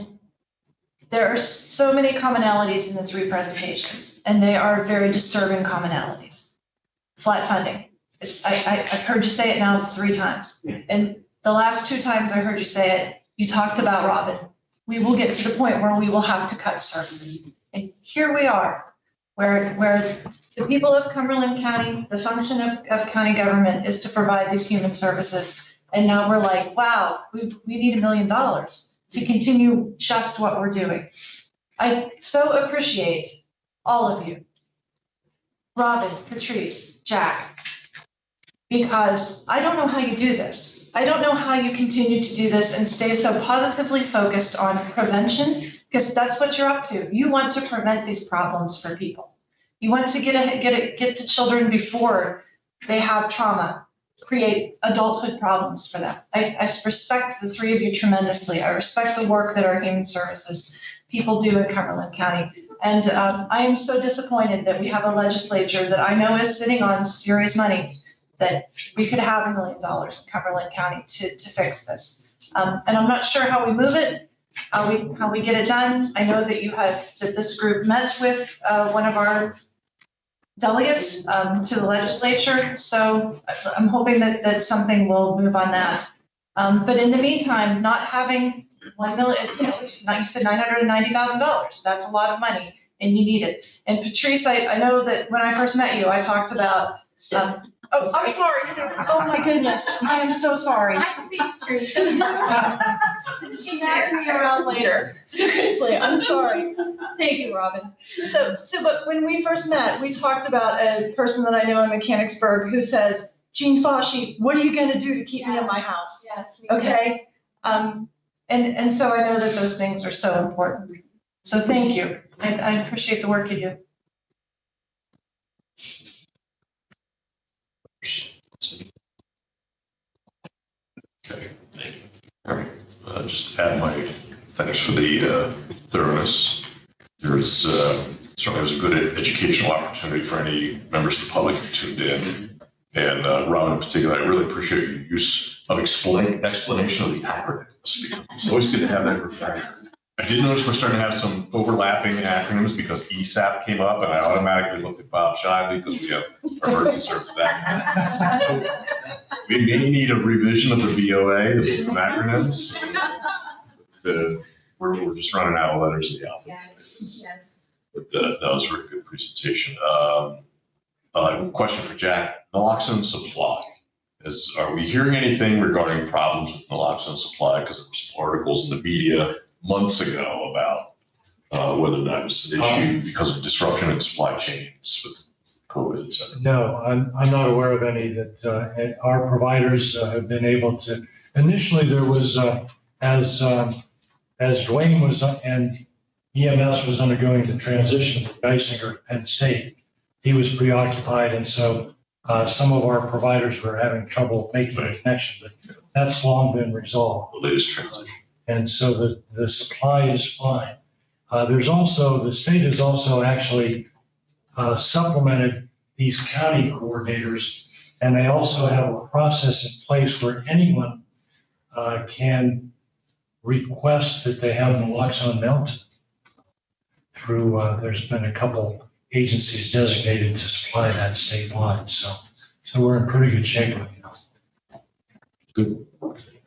there are so many commonalities in the 3 presentations, and they are very disturbing commonalities. Flat funding. I've heard you say it now 3 times. And the last 2 times I heard you say it, you talked about Robin. We will get to the point where we will have to cut services. And here we are, where the people of Cumberland County, the function of county government is to provide these human services. And now we're like, wow, we need $1 million to continue just what we're doing. I so appreciate all of you, Robin, Patrice, Jack, because I don't know how you do this. I don't know how you continue to do this and stay so positively focused on prevention, because that's what you're up to. You want to prevent these problems for people. You want to get to children before they have trauma, create adulthood problems for them. I respect the 3 of you tremendously. I respect the work that our human services people do in Cumberland County. And I am so disappointed that we have a legislature that I know is sitting on serious money, that we could have $1 million in Cumberland County to fix this. And I'm not sure how we move it, how we get it done. I know that this group met with one of our delegates to the legislature, so I'm hoping that something will move on that. But in the meantime, not having $1 million, you said $990,000. That's a lot of money, and you need it. And Patrice, I know that when I first met you, I talked about. Oh, I'm sorry. Oh my goodness, I am so sorry. Snap me around later. Seriously, I'm sorry. Thank you, Robin. But when we first met, we talked about a person that I know in Mechanicsburg who says, Jean Fauci, what are you going to do to keep me in my house? Yes. Okay. And so I know that those things are so important. So thank you. I appreciate the work you do. Okay, thank you. All right, just add my thanks for the thoroughness. There's certainly was a good educational opportunity for any members of the public who tuned in. And Robin in particular, I really appreciate your use of explanation of the acronyms. It's always good to have that refresher. I did notice we're starting to have some overlapping acronyms because ESAP came up, and I automatically looked at Bob Shively because we have emergency service that. So we may need a revision of the VOA, the acronyms. We're just running out of letters in the alphabet. Yes. But that was a very good presentation. Question for Jack: naloxone supply. Are we hearing anything regarding problems with naloxone supply? Because there were some articles in the media months ago about whether that was an issue because of disruption in supply chains with COVID, et cetera. No, I'm not aware of any that our providers have been able to. Initially, there was, as Dwayne was and EMS was undergoing the transition to Geisinger at Penn State, he was preoccupied, and so some of our providers were having trouble making a connection. But That's long been resolved. The latest transition. And so the supply is fine. There's also, the state has also actually supplemented these county coordinators, and they also have a process in place where anyone can request that they have naloxone melted through, there's been a couple agencies designated to supply that statewide. So we're in pretty good shape right now. Good.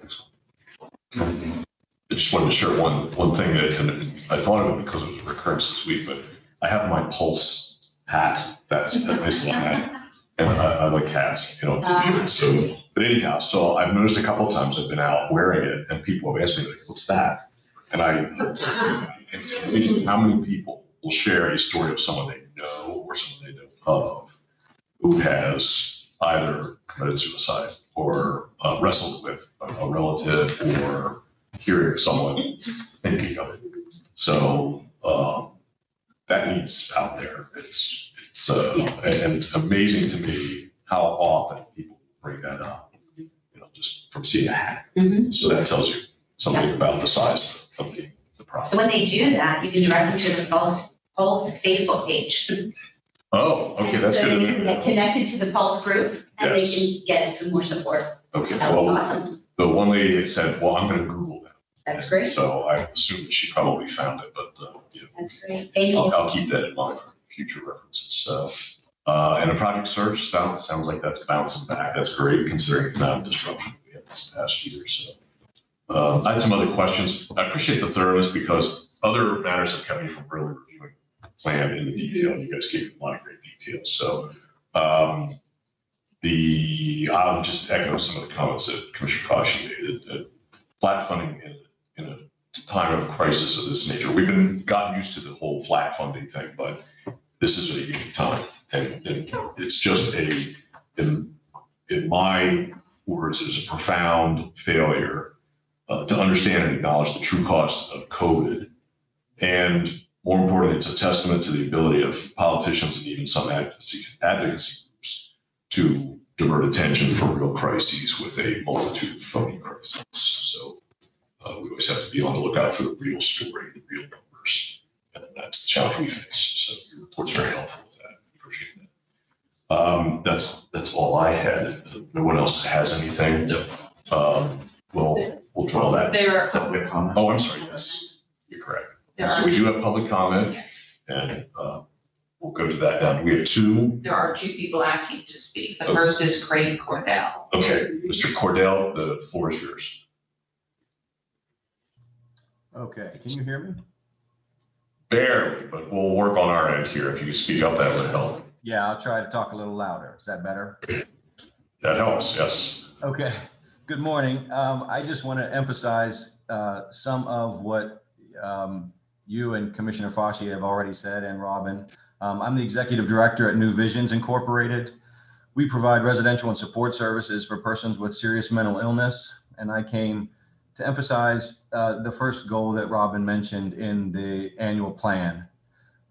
Excellent. I just wanted to share one thing that, and I thought of it because it was a recurrence this week, but I have my Pulse hat, that nice little hat, and I like hats, you know, t-shirts. So, but anyhow, so I've noticed a couple of times I've been out wearing it, and people have asked me, like, what's that? And it's amazing how many people will share a story of someone they know or someone they know of who has either committed suicide or wrestled with a relative or hearing someone thinking of it. So that needs out there. And it's amazing to me how often people bring that up, you know, just from seeing a hat. Mhm. So that tells you something about the size of the problem. So when they do that, you can direct them to the Pulse Facebook page. Oh, okay, that's So good. they can get connected to the Pulse group and Yes. they can get some more support. Okay, That would be well, awesome. the one lady said, well, I'm going to Google that. That's great. So I assume that she probably found it, but you know, That's great. Thank you. I'll keep that in mind for future references. So, and a project search sounds like that's bouncing back. That's great considering the amount of disruption we had this past year. So, I had some other questions. I appreciate the thoroughness because other matters have kept me from really reviewing the plan in the detail. You guys gave a lot of great details. So, I'll just echo some of the comments that Commissioner Kashi made. Flat funding in a time of crisis of this nature. We've gotten used to the whole flat funding thing, but this is a unique time. And it's just in my words, it is a profound failure to understand and acknowledge the true cost of COVID. And more importantly, it's a testament to the ability of politicians and even some advocacy groups to divert attention from real crises with a multitude of phony crises. So we always have to be on the lookout for the real story, the real numbers. And that's the challenge we face. So your report's very helpful with that. Appreciate that. That's all I had. No one else has anything. We'll draw that. There are public comments. Oh, I'm sorry. Yes, you're correct. There So are, we do have public comment, yes, and we'll go to that now. We have two. there are two people asking to speak. The Okay. first is Craig Cordell. Okay, Mr. Cordell, the floor is yours. Okay, can you hear me? Barely, but we'll work on our end here. If you could speak up, that would help. Yeah, I'll try to talk a little louder. Is that better? That helps, yes. Okay, good morning. I just want to emphasize some of what you and Commissioner Fauci have already said, and Robin. I'm the executive director at New Visions Incorporated. We provide residential and support services for persons with serious mental illness, and I came to emphasize the first goal that Robin mentioned in the annual plan.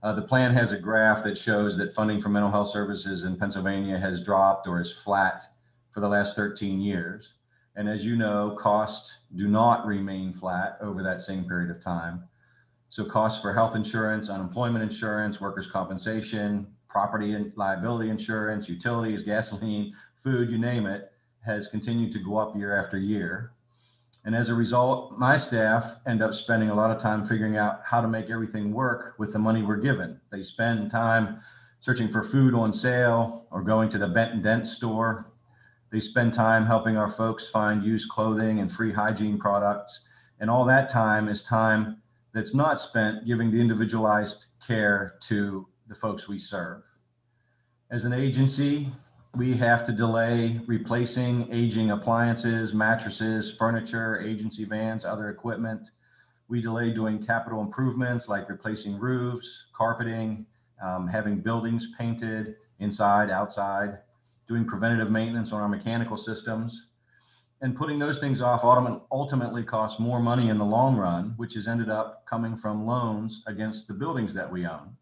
The plan has a graph that shows that funding for mental health services in Pennsylvania has dropped or is flat for the last 13 years. And as you know, costs do not remain flat over that same period of time. So costs for health insurance, unemployment insurance, workers' compensation, property and liability insurance, utilities, gasoline, food, you name it, has continued to go up year after year. And as a result, my staff end up spending a lot of time figuring out how to make everything work with the money we're given. They spend time searching for food on sale or going to the Benton Dent store. They spend time helping our folks find used clothing and free hygiene products. And all that time is time that's not spent giving the individualized care to the folks we serve. As an agency, we have to delay replacing aging appliances, mattresses, furniture, agency vans, other equipment. We delay doing capital improvements like replacing roofs, carpeting, having buildings painted inside, outside, doing preventative maintenance on our mechanical systems. And putting those things off ultimately costs more money in the long run, which has ended up coming from loans against the buildings that we own.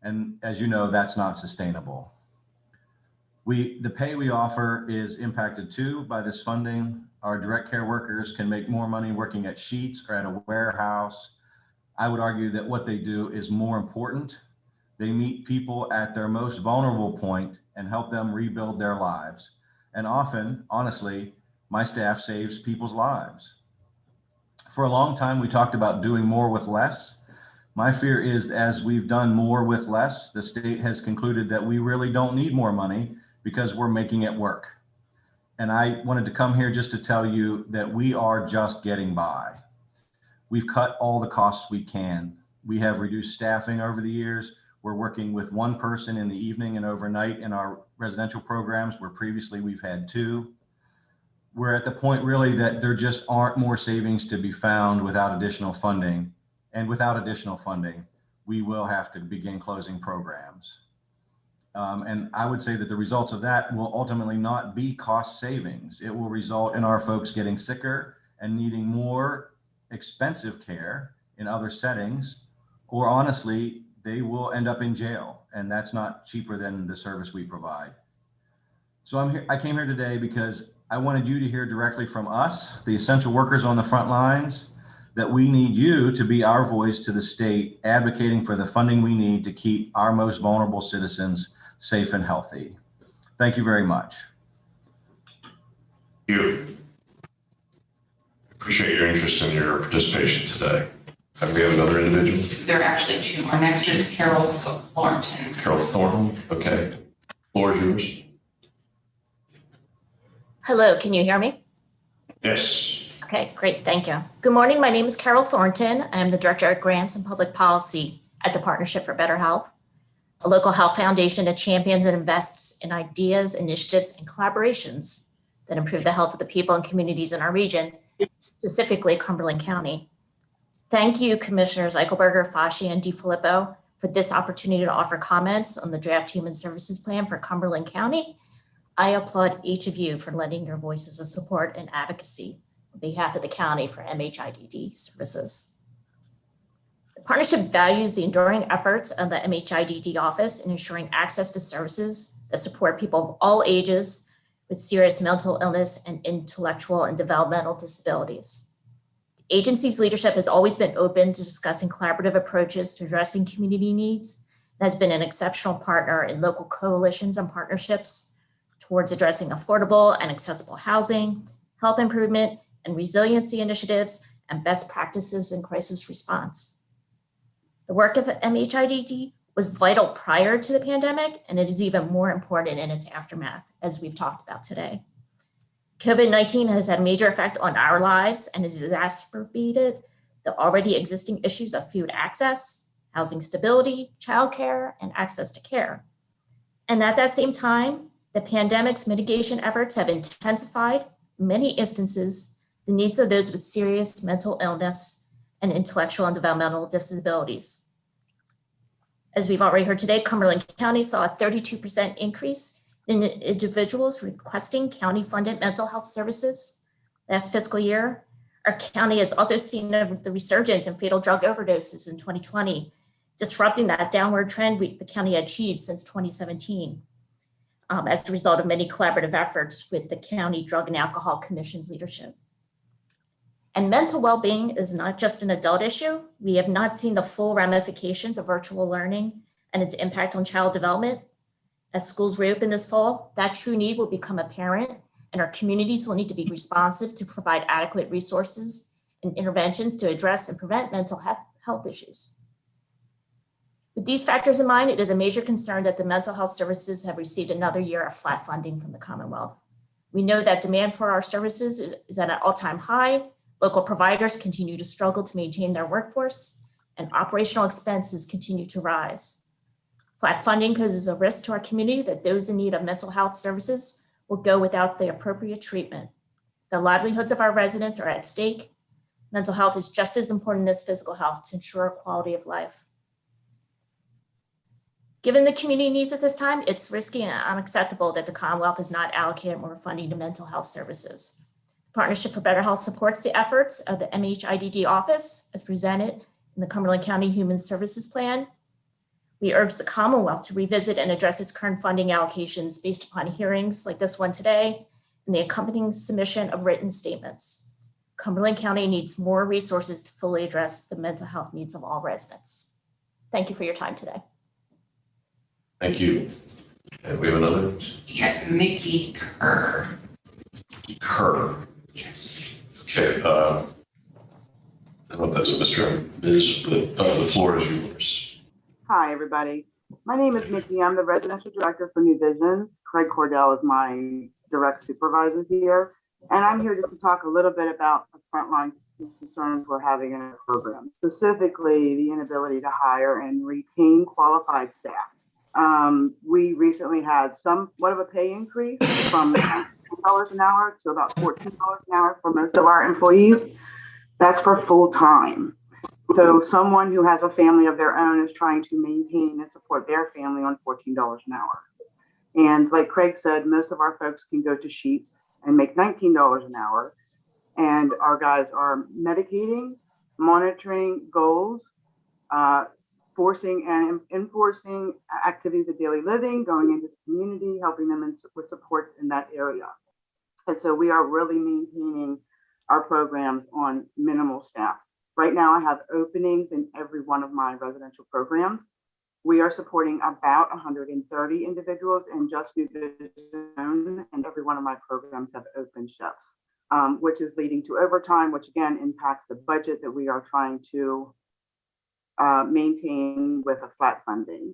And as you know, that's not sustainable. The pay we offer is impacted too by this funding. Our direct care workers can make more money working at Sheetz or at a warehouse. I would argue that what they do is more important. They meet people at their most vulnerable point and help them rebuild their lives. And often, honestly, my staff saves people's lives. For a long time, we talked about doing more with less. My fear is as we've done more with less, the state has concluded that we really don't need more money because we're making it work. And I wanted to come here just to tell you that we are just getting by. We've cut all the costs we can. We have reduced staffing over the years. We're working with one person in the evening and overnight in our residential programs where previously we've had two. We're at the point really that there just aren't more savings to be found without additional funding. And without additional funding, we will have to begin closing programs. And I would say that the results of that will ultimately not be cost savings. It will result in our folks getting sicker and needing more expensive care in other settings, or honestly, they will end up in jail, and that's not cheaper than the service we provide. So I came here today because I wanted you to hear directly from us, the essential workers on the front lines, that we need you to be our voice to the state, advocating for the funding we need to keep our most vulnerable citizens safe and healthy. Thank you very much. You. Appreciate your interest and your participation today. And we have another individual. There are actually two more. Next is Carol Thornton. Carol Thornton, okay. Floor is yours. Hello, can you hear me? Yes. Okay, great, thank you. Good morning, my name is Carol Thornton. I'm the Director of Grants and Public Policy at the Partnership for Better Health, a local health foundation that champions and invests in ideas, initiatives, and collaborations that improve the health of the people and communities in our region, specifically Cumberland County. Thank you, Commissioners Eichelberger, Fasci, and DiFilippo for this opportunity to offer comments on the draft Human Services Plan for Cumberland County. I applaud each of you for lending your voices of support and advocacy on behalf of the county for MHIDD services. The partnership values the enduring efforts of the MHIDD office in ensuring access to services that support people of all ages with serious mental illness and intellectual and developmental disabilities. The agency's leadership has always been open to discussing collaborative approaches to addressing community needs and has been an exceptional partner in local coalitions and partnerships towards addressing affordable and accessible housing, health improvement, and resiliency initiatives, and best practices in crisis response. The work of MHIDD was vital prior to the pandemic, and it is even more important in its aftermath, as we've talked about today. COVID-19 has had a major effect on our lives and has exacerbated the already existing issues of food access, housing stability, childcare, and access to care. And at that same time, the pandemic's mitigation efforts have intensified, in many instances, the needs of those with serious mental illness and intellectual and developmental disabilities. As we've already heard today, Cumberland County saw a 32% increase in individuals requesting county-funded mental health services last fiscal year. Our county has also seen the resurgence in fatal drug overdoses in 2020, disrupting that downward trend the county had achieved since 2017. As a result of many collaborative efforts with the County Drug and Alcohol Commission's leadership. And mental well-being is not just an adult issue. We have not seen the full ramifications of virtual learning and its impact on child development. As schools reopen this fall, that true need will become apparent, and our communities will need to be responsive to provide adequate resources and interventions to address and prevent mental health issues. With these factors in mind, it is a major concern that the mental health services have received another year of flat funding from the Commonwealth. We know that demand for our services is at an all-time high. Local providers continue to struggle to maintain their workforce, and operational expenses continue to rise. Flat funding poses a risk to our community that those in need of mental health services will go without the appropriate treatment. The livelihoods of our residents are at stake. Mental health is just as important as physical health to ensure quality of life. Given the community needs at this time, it's risky and unacceptable that the Commonwealth has not allocated more funding to mental health services. The Partnership for Better Health supports the efforts of the MHIDD office as presented in the Cumberland County Human Services Plan. We urge the Commonwealth to revisit and address its current funding allocations based upon hearings like this one today and the accompanying submission of written statements. Cumberland County needs more resources to fully address the mental health needs of all residents. Thank you for your time today. Thank you. And we have another? Yes, Mickey Kerr. Kerr. Yes. Okay. I don't know if that's what Mr. is, but the floor is yours. Hi, everybody. My name is Nikki. I'm the residential director for New Visions. Craig Cordell is my direct supervisor here. And I'm here just to talk a little bit about the frontline concerns we're having in our program, specifically the inability to hire and retain qualified staff. We recently had somewhat of a pay increase from $10 an hour to about $14 an hour for most of our employees. That's for full time. So someone who has a family of their own is trying to maintain and support their family on $14 an hour. And like Craig said, most of our folks can go to Sheets and make $19 an hour. And our guys are medicating, monitoring goals, forcing and enforcing activities of daily living, going into the community, helping them with supports in that area. And so we are really maintaining our programs on minimal staff. Right now, I have openings in every one of my residential programs. We are supporting about 130 individuals in just New Vision, and every one of my programs have open shifts, which is leading to overtime, which again impacts the budget that we are trying to maintain with a flat funding.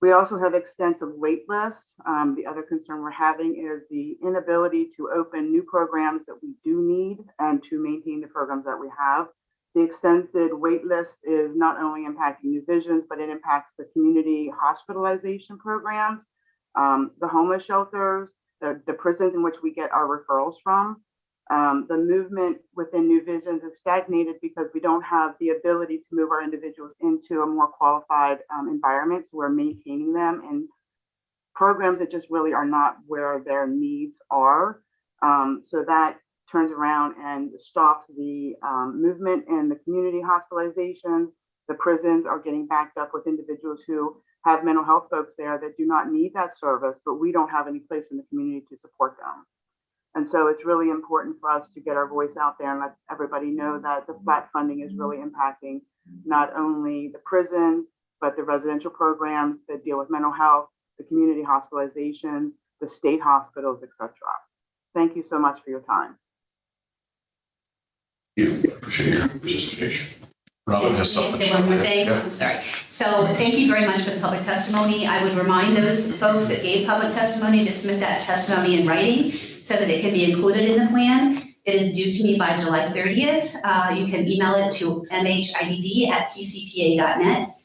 We also have extensive wait lists. The other concern we're having is the inability to open new programs that we do need and to maintain the programs that we have. The extended wait list is not only impacting New Visions, but it impacts the community hospitalization programs, the homeless shelters, the prisons in which we get our referrals from. The movement within New Visions is stagnated because we don't have the ability to move our individuals into a more qualified environment. So we're maintaining them in programs that just really are not where their needs are. So that turns around and stops the movement in the community hospitalization. The prisons are getting backed up with individuals who have mental health folks there that do not need that service, but we don't have any place in the community to support them. And so it's really important for us to get our voice out there and let everybody know that the flat funding is really impacting not only the prisons, but the residential programs that deal with mental health, the community hospitalizations, the state hospitals, etc. Thank you so much for your time. You appreciate your participation. Robin has something. Yes, one more thing. Yeah. I'm sorry. So thank you very much for the public testimony. I would remind those folks that gave public testimony to submit that testimony in writing so that it can be included in the plan. It is due to me by July 30th. You can email it to mhidd@ccpa.net.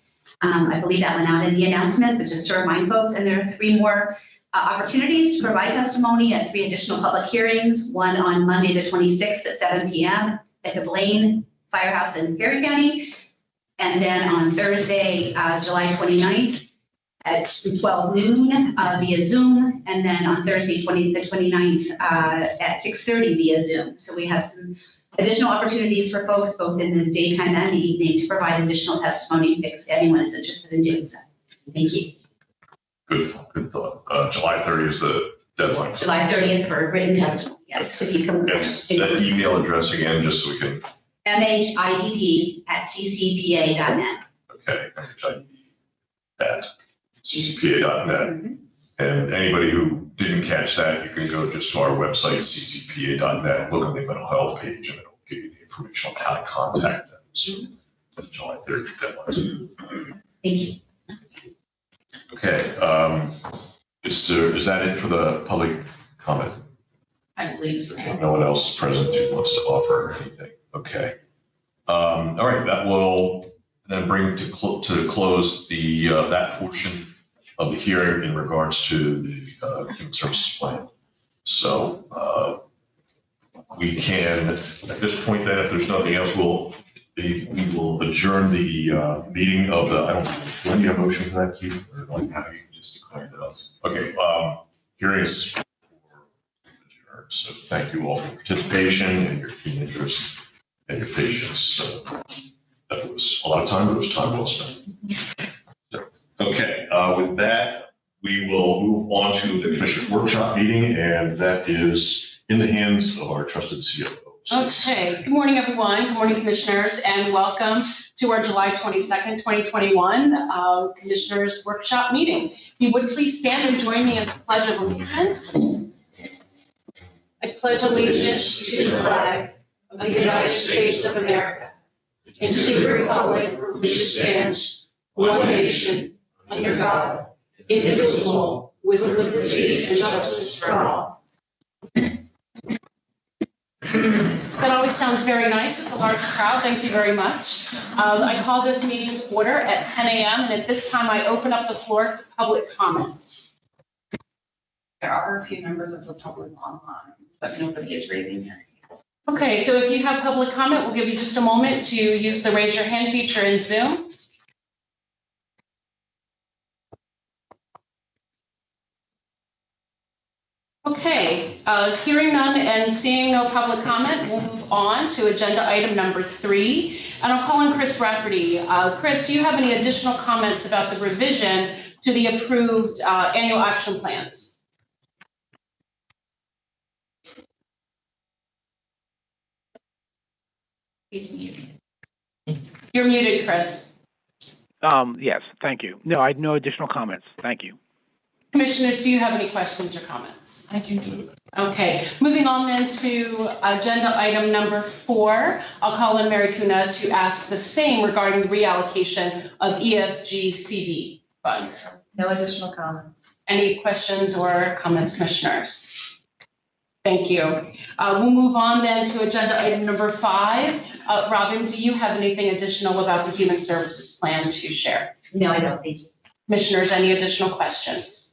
I believe that went out in the announcement, but just to remind folks, and there are 3 more opportunities to provide testimony at 3 additional public hearings, one on Monday the 26th at 7 p.m. at the Blaine Firehouse in Perry County, and then on Thursday, July 29th at 12 noon via Zoom, and then on Thursday, the 29th at 6:30 via Zoom. So we have some additional opportunities for folks both in the daytime and the evening to provide additional testimony if anyone is interested in doing so. Thank you. Good thought. July 30th is the deadline. July 30th for written testimony, yes, to be completed. That email address again, just so we can. mhidd@ccpa.net. Okay, mhidd@ccpa.net. Mm-hmm. And anybody who didn't catch that, you can go just to our website, ccpa.net, look on the mental health page, and it'll give you the information on how to contact them. So that's July 30th deadline. Thank you. Okay, is that it for the public comment? I believe so. No one else present who wants to offer anything. Okay. All right, that will then bring to close the that portion of the hearing in regards to the human services plan. So we can, at this point then, if there's nothing else, we will adjourn the meeting of the, do I need a motion for that, Keith? Or like how you just declared it up? Okay, hearing is adjourned. So thank you all for participation and your keen interest and your patience. That was a lot of time, but it was time well spent. So, okay. With that, we will move on to the Commissioners Workshop meeting, and that is in the hands of our trusted COO. Okay, good morning, everyone. Good morning, Commissioners, and welcome to our July 22nd, 2021 Commissioners Workshop meeting. If you would please stand and join me in the Pledge of Allegiance. I pledge allegiance to the flag of the United States of America and to the republic for which it stands, one nation, under God, indivisible, with liberty and justice for all. That always sounds very nice with a large crowd. Thank you very much. I call this meeting to order at 10 a.m. and at this time I open up the floor to public comment. There are a few members of the public online, but nobody is raising their hand. Okay, so if you have public comment, we'll give you just a moment to use the raise your hand feature in Zoom. Okay, hearing none and seeing no public comment, we'll move on to agenda item number 3. And I'll call on Chris Rafferty. Chris, do you have any additional comments about the revision to the approved annual action plans? He's muted. You're muted, Chris. Yes, thank you. No, I had no additional comments. Thank you. Commissioners, do you have any questions or comments? I do. Okay, moving on then to agenda item number 4. I'll call on Mary Kuna to ask the same regarding the reallocation of ESG CD funds. No additional comments. Any questions or comments, Commissioners? Thank you. We'll move on then to agenda item number 5. Robin, do you have anything additional about the Human Services Plan to share? No, I don't. Thank you. Commissioners, any additional questions?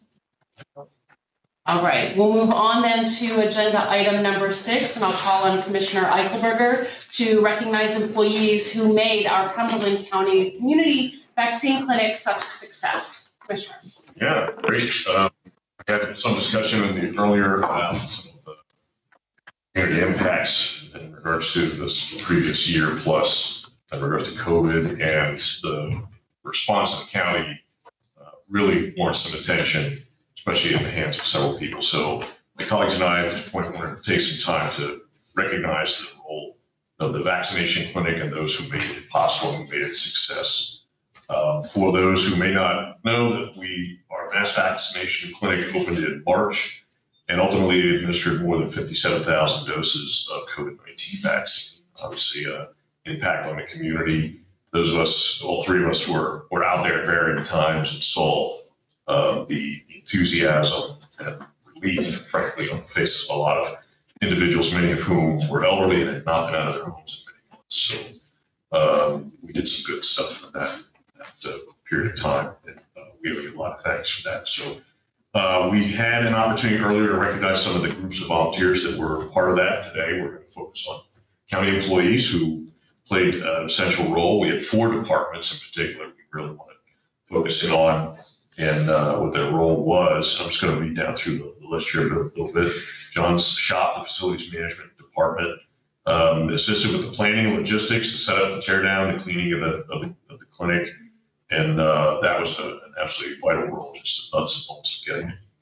All right, we'll move on then to agenda item number 6, and I'll call on Commissioner Eichelberger to recognize employees who made our Cumberland County Community Vaccine Clinic such a success. Commissioner. Yeah, great. I had some discussion in the earlier about some of the community impacts in regards to this previous year plus in regards to COVID, and the response of the county really warrants some attention, especially in the hands of several people. So my colleagues and I at this point wanted to take some time to recognize the role of the vaccination clinic and those who made it possible and made it a success. For those who may not know, that our mass vaccination clinic opened in March and ultimately administered more than 57,000 doses of COVID-19 vaccine. Obviously, impact on the community. Those of us, all 3 of us, were out there at varying times and saw the enthusiasm and relief, frankly, on the faces of a lot of individuals, many of whom were elderly and had not been out of their homes in many months. So we did some good stuff in that period of time, and we owe you a lot of thanks for that. So we had an opportunity earlier to recognize some of the groups of volunteers that were part of that. Today, we're going to focus on county employees who played an essential role. We had 4 departments in particular we really want to focus in on and what their role was. I'm just going to read down through the list here a little bit. John's shop, the facilities management department, assisted with the planning and logistics, the setup, the tear down, the cleaning of the clinic. And that was an absolutely vital role, just the nuts and bolts of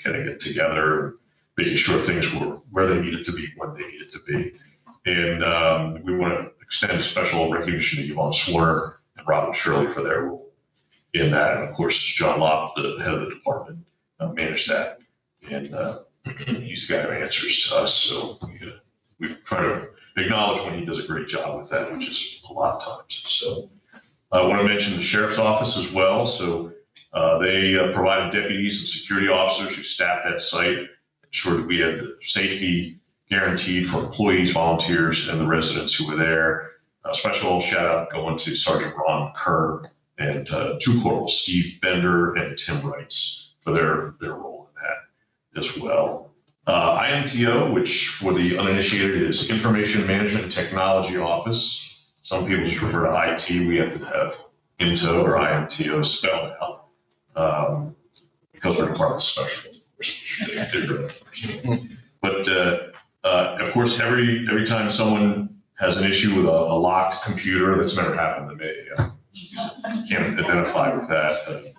getting it together, making sure things were where they needed to be, when they needed to be. And we want to extend a special recognition to Yvonne Swarner and Robin Shirley for their role in that. And of course, John Lopp, the head of the department, managed that. And he's the guy who answers to us. So we try to acknowledge when he does a great job with that, which is a lot of times. So I want to mention the sheriff's office as well. So they provided deputies and security officers who staffed that site, ensured that we had the safety guaranteed for employees, volunteers, and the residents who were there. A special shout out going to Sergeant Ron Kerr and 2 corporals, Steve Bender and Tim Wrights, for their role in that as well. IMTO, which for the uninitiated is Information Management and Technology Office. Some people just refer to IT. We have to have IMTO or IMTO spelled out because we're Department Special. But of course, every time someone has an issue with a locked computer, that's never happened to me. Can't identify with that.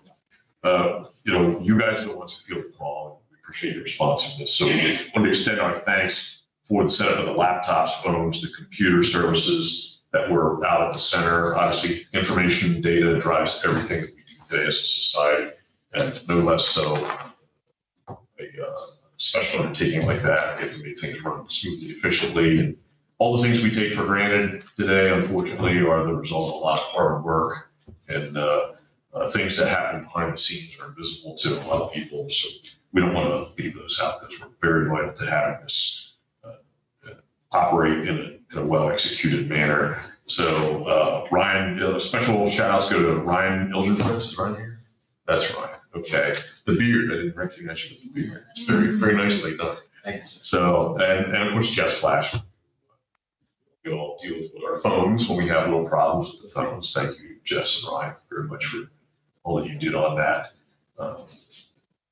you guys are the ones who feel the call. We appreciate your responsiveness. So we want to extend our thanks for the setup of the laptops, phones, the computer services that were out at the center. Obviously, information data drives everything that we do today as a society, and no less so a special undertaking like that. We have to make things run smoothly, efficiently. And all the things we take for granted today, unfortunately, are the result of a lot of hard work and things that happen behind the scenes are invisible to a lot of people. So we don't want to leave those out because we're very vital to having this operate in a well-executed manner. So Ryan, special shout outs go to Ryan Ilgenfritz. Is Ryan here? That's Ryan. Okay. The beard, I didn't recognize you with the beard. It's very, very nicely done. Thanks. So, and of course, Jess Flash. We all deal with our phones when we have little problems with the phones. Thank you, Jess and Ryan, very much for all that you did on that.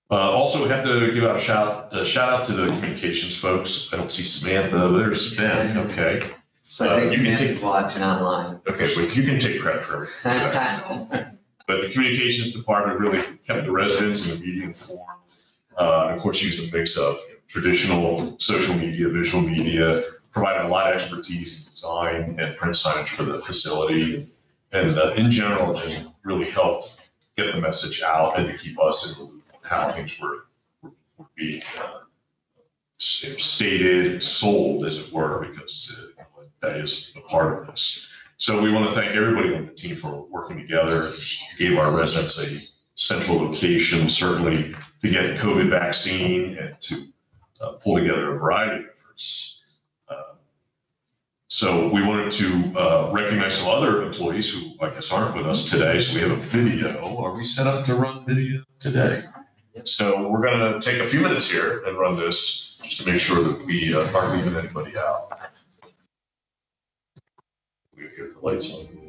Also, we have to give out a shout out to the communications folks. I don't see Samantha. There's Ben. Okay. So you can take watching online. Okay, but you can take credit for everything. But the communications department really kept the residents and the media informed. And of course, used a mix of traditional social media, visual media, provided a lot of expertise in design and print signage for the facility. And in general, just really helped get the message out and to keep us in the loop on how things were being stated, sold, as it were, because that is a part of this. So we want to thank everybody on the team for working together, gave our residents a central location, certainly to get COVID vaccine and to pull together a variety of efforts. So we wanted to recognize some other employees who I guess aren't with us today. So we have a video. Are we set up to run video today? So we're going to take a few minutes here and run this just to make sure that we aren't leaving anybody out. We get the lights on.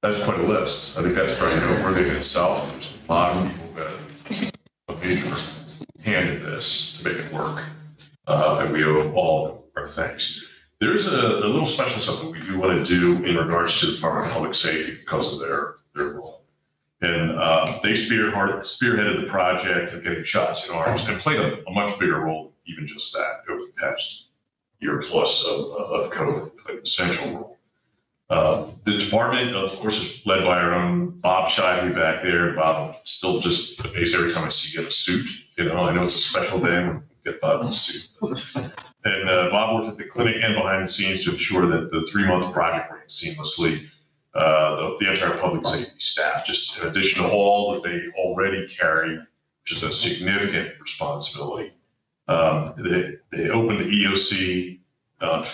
That's quite a list. I think that's very noteworthy in itself. There's a lot of people that a major hand in this to make it work. And we owe all our thanks. There's a little special something we do want to do in regards to the Department of Public Safety because of their role. And they spearheaded the project of getting shots in arms and played a much bigger role than even just that over the past year plus of COVID, played an essential role. The department, of course, is led by our own Bob Shively back there. Bob, still just amazed every time I see you in a suit. You know, I know it's a special day when we get Bob in a suit. And Bob worked at the clinic and behind the scenes to ensure that the 3-month project ran seamlessly. The entire public safety staff, just in addition to all that they already carry, which is a significant responsibility. They opened the EOC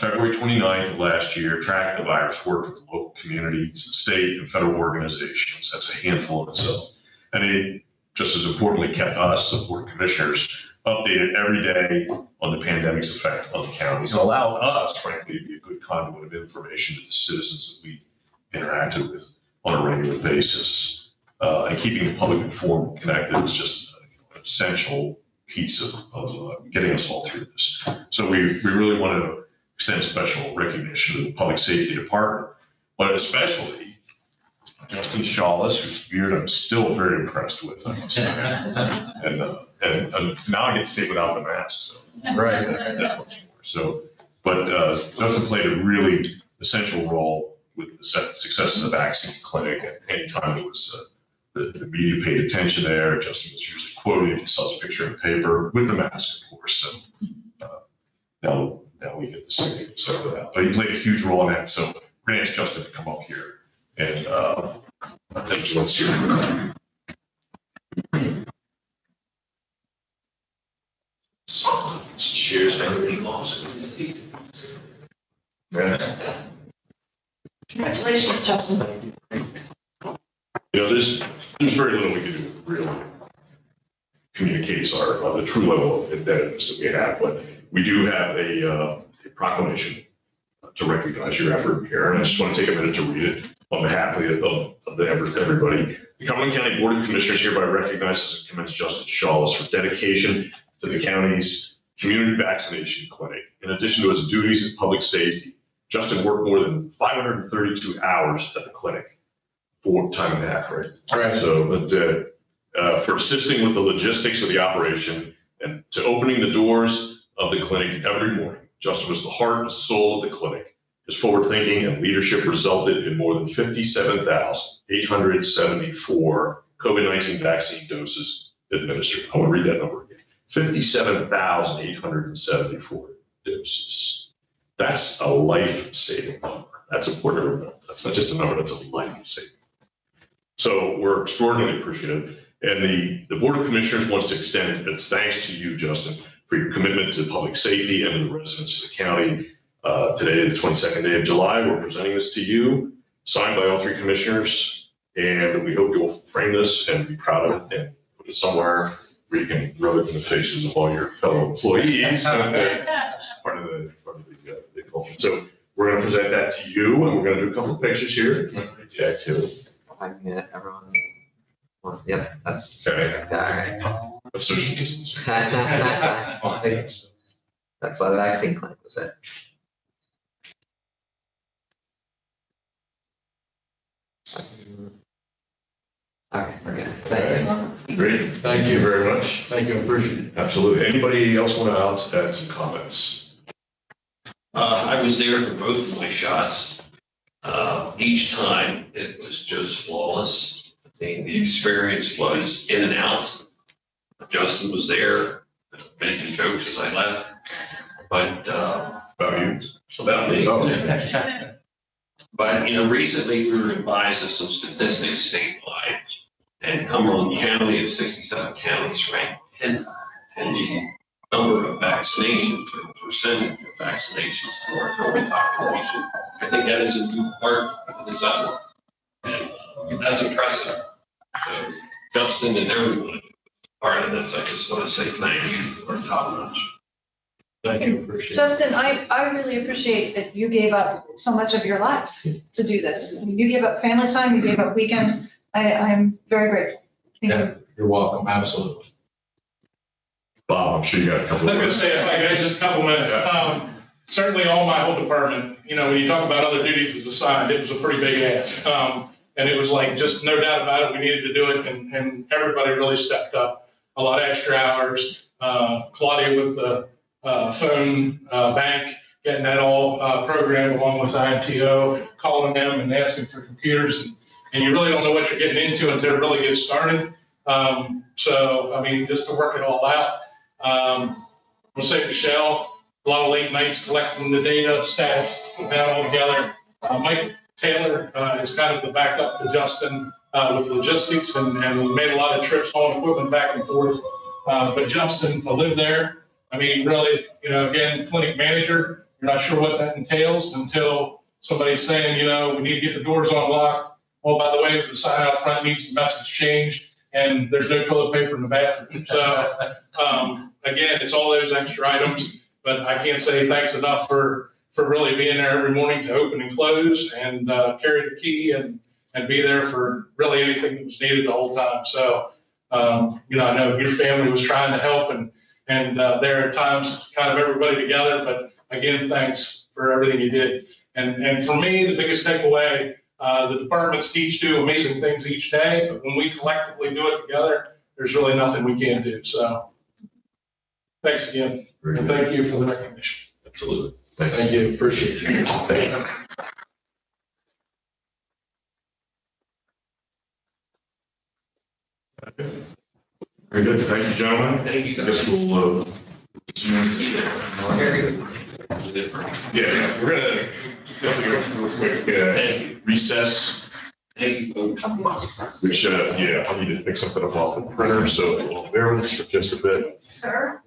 February 29th of last year, tracked the virus, worked with the local communities, state and federal organizations. That's a handful in itself. And they, just as importantly, kept us, the board of commissioners, updated every day on the pandemic's effect on the counties and allowed us, frankly, to be a good conduit of information to the citizens that we interacted with on a regular basis. And keeping the public informed and connected is just an essential piece of getting us all through this. So we really wanted to extend special recognition to the public safety department, but especially Justin Shawless, whose beard I'm still very impressed with. I must say. And now I get to say it without the mask. So right. So, but Justin played a really essential role with the success of the vaccine clinic. At any time there was the media paid attention there. Justin was usually quoted. He saw his picture in the paper with the mask, of course. So now we get to see him. So but he played a huge role in that. So we're going to ask Justin to come up here and join us here. Cheers, everybody. Awesome. Congratulations, Justin. There's very little we can do to really communicates the true level of indebtedness that we have, but we do have a proclamation to recognize your effort here, and I just want to take a minute to read it on behalf of everybody. The Cumberland County Board of Commissioners hereby recognizes and commends Justin Shawless for dedication to the county's community vaccination clinic. In addition to his duties in public safety, Justin worked more than 532 hours at the clinic, time and a half, right? All right. So, but for assisting with the logistics of the operation and to opening the doors of the clinic every morning, Justin was the heart and soul of the clinic. His forward thinking and leadership resulted in more than 57,874 COVID-19 vaccine doses administered. I want to read that number again. 57,874 doses. That's a life-saving number. That's important to remember. That's not just a number, that's a life-saving. So we're extraordinarily appreciative. And the Board of Commissioners wants to extend its thanks to you, Justin, for your commitment to public safety and to the residents of the county. Today is the 22nd day of July. We're presenting this to you, signed by all three commissioners. And we hope you'll frame this and be proud of it and put it somewhere where you can rub it in the faces of all your fellow employees. Part of the culture. So we're going to present that to you, and we're going to do a couple of pictures here. The activity. I can get everyone. Well, yeah, that's okay. All right. That's social distance. That's why the vaccine clinic was it. All right, we're good. Thank you. Great. Thank you very much. Thank you. I appreciate it. Absolutely. Anybody else want to add some comments? I was there for both of my shots. Each time it was just flawless. The experience was in and out. Justin was there making jokes as I left. But about you? About me. Oh. But recently we were advised of some statistics statewide, and Cumberland County of 67 counties ranked 10th in the number of vaccinations or percentage of vaccinations for our growing population. I think that is a new part of the design, and that's impressive. So Justin and everyone part of this, I just want to say thank you for top notch. Thank you. Appreciate it. Justin, I really appreciate that you gave up so much of your life to do this. I mean, you gave up family time, you gave up weekends. I'm very grateful. Thank you. You're welcome. Absolutely. Bob, I'm sure you got a couple of I was going to say, if I could, just a couple minutes. Certainly all my whole department, when you talk about other duties as assigned, it was a pretty big ask. And it was like, just no doubt about it, we needed to do it. And everybody really stepped up. A lot of extra hours. Claudia with the phone bank, getting that all programmed along with IMTO, calling them and asking for computers. And you really don't know what you're getting into until it really gets started. So, I mean, just to work it all out. We'll say Michelle, a lot of late nights collecting the data, stats, putting that all together. Mike Taylor is kind of the backup to Justin with logistics, and we made a lot of trips hauling equipment back and forth. But Justin, to live there, I mean, really, again, clinic manager, you're not sure what that entails until somebody's saying, we need to get the doors unlocked. Oh, by the way, the sign out front needs the message changed, and there's no toilet paper in the bathroom. So, again, it's all those extra items, but I can't say thanks enough for really being there every morning to open and close and carry the key and be there for really anything that was needed the whole time. So, I know your family was trying to help and there are times kind of everybody together, but again, thanks for everything you did. And for me, the biggest takeaway, the departments each do amazing things each day, but when we collectively do it together, there's really nothing we can't do. So thanks again. And thank you for the recognition. Absolutely. Thank you. Appreciate it. Thank you. Very good. Thank you, gentlemen. Thank you, I guys. guess we'll, Very good. yeah, we're gonna just go real quick, recess. Thank you, folks. Which, yeah, I need to pick something up off the printer, so bear with us for just a bit. Sir?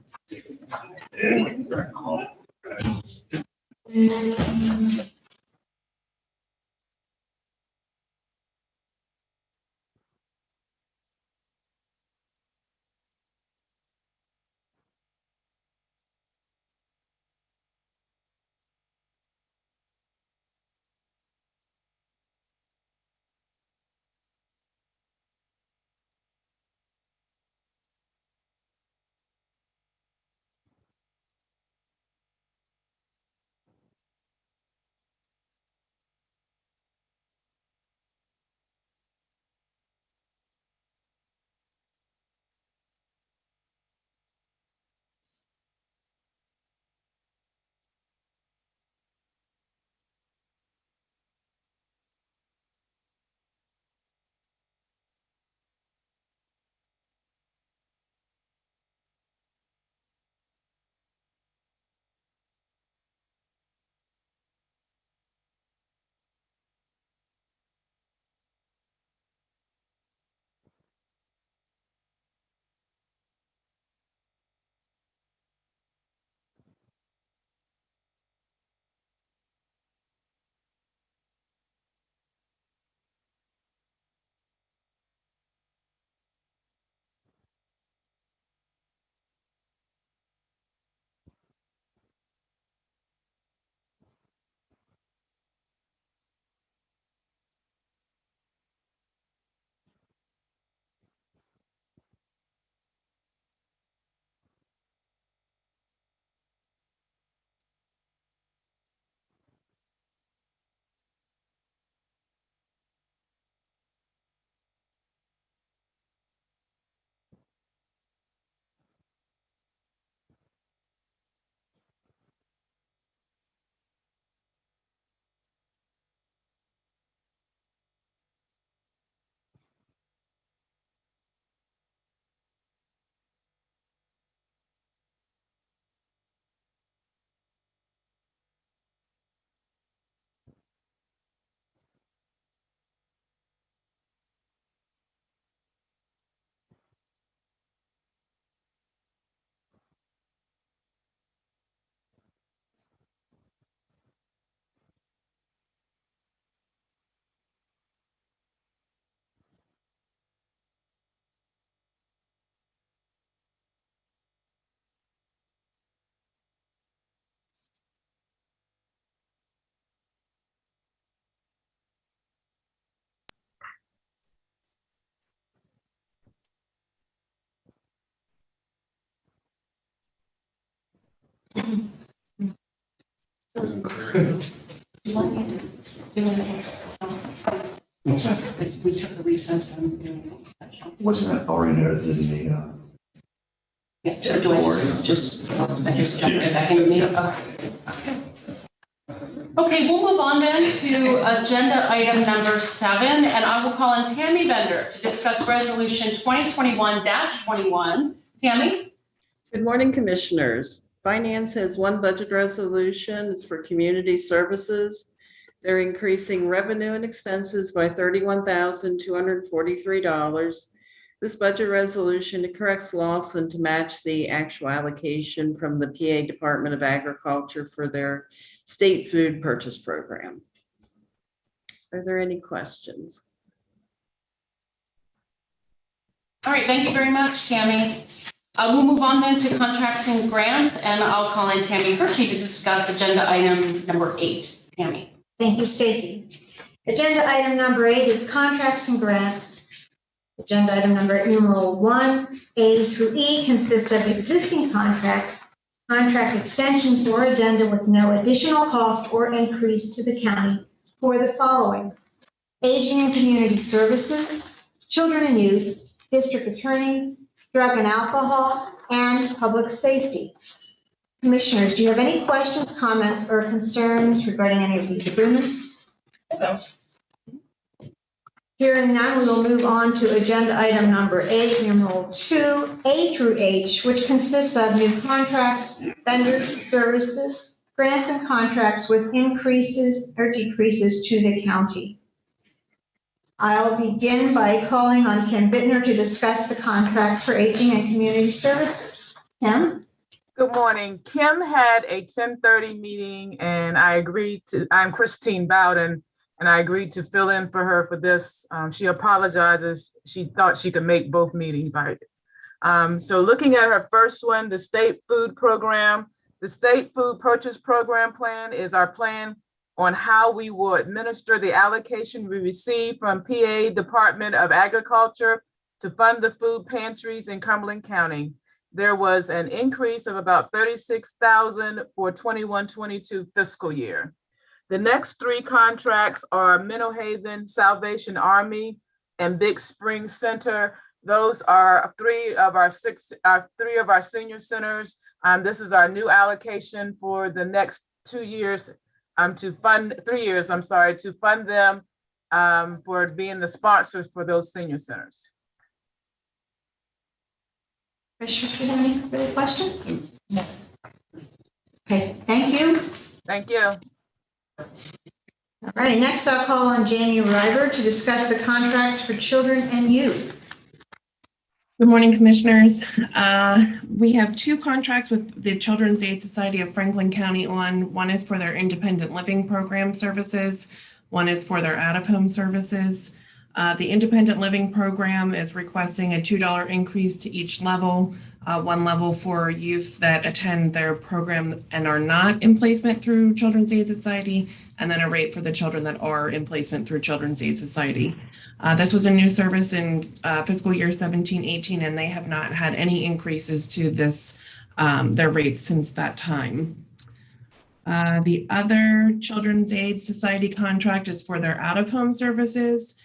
You want me to do it? What's that? We took the recess from the. Wasn't that already there in the, Yeah, do I just jump right back in the meeting? Okay, we'll move on then to agenda item number 7, and I will call on Tammy Bender to discuss resolution 2021-21. Tammy? Good morning, Commissioners. Finance has one budget resolution. It's for community services. They're increasing revenue and expenses by $31,243. This budget resolution corrects Lawson to match the actual allocation from the PA Department of Agriculture for their state food purchase program. Are there any questions? All right, thank you very much, Tammy. We'll move on then to contracts and grants, and I'll call in Tammy Hershey to discuss agenda item number 8. Tammy. Thank you, Stacy. Agenda item number 8 is contracts and grants. Agenda item number numeral 1, A through E consists of existing contracts, contract extensions or addenda with no additional cost or increase to the county for the following: Aging and Community Services, Children and Youth, District Attorney, Drug and Alcohol, and Public Safety. Commissioners, do you have any questions, comments, or concerns regarding any of these agreements? Hearing none, we will move on to agenda item number 8, numeral 2, A through H, which consists of new contracts, vendors, services, grants, and contracts with increases or decreases to the county. I'll begin by calling on Kim Bittner to discuss the contracts for aging and community services. Kim? Good morning. Kim had a 10:30 meeting and I'm Christine Bowden, and I agreed to fill in for her for this. She apologizes. She thought she could make both meetings. So looking at her first one, the state food program, the state food purchase program plan is our plan on how we will administer the allocation we receive from PA Department of Agriculture to fund the food pantries in Cumberland County. There was an increase of about $36,000 for 21-22 fiscal year. The next 3 contracts are Minnow Haven, Salvation Army, and Big Spring Center. Those are 3 of our senior centers. This is our new allocation for the next 2 years, to fund 3 years, to fund them for being the sponsors for those senior centers. Commissioners, do you have any further questions? No. Okay, thank you. Thank you. All right, next I'll call on Jamie River to discuss the contracts for children and youth. Good morning, Commissioners. We have 2 contracts with the Children's Aid Society of Franklin County on. One is for their independent living program services. One is for their out-of-home services. The independent living program is requesting a $2 increase to each level, one level for youth that attend their program and are not in placement through Children's Aid Society, and then a rate for the children that are in placement through Children's Aid Society. This was a new service in fiscal year 17-18, and they have not had any increases to this their rates since that time. The other Children's Aid Society contract is for their out-of-home services.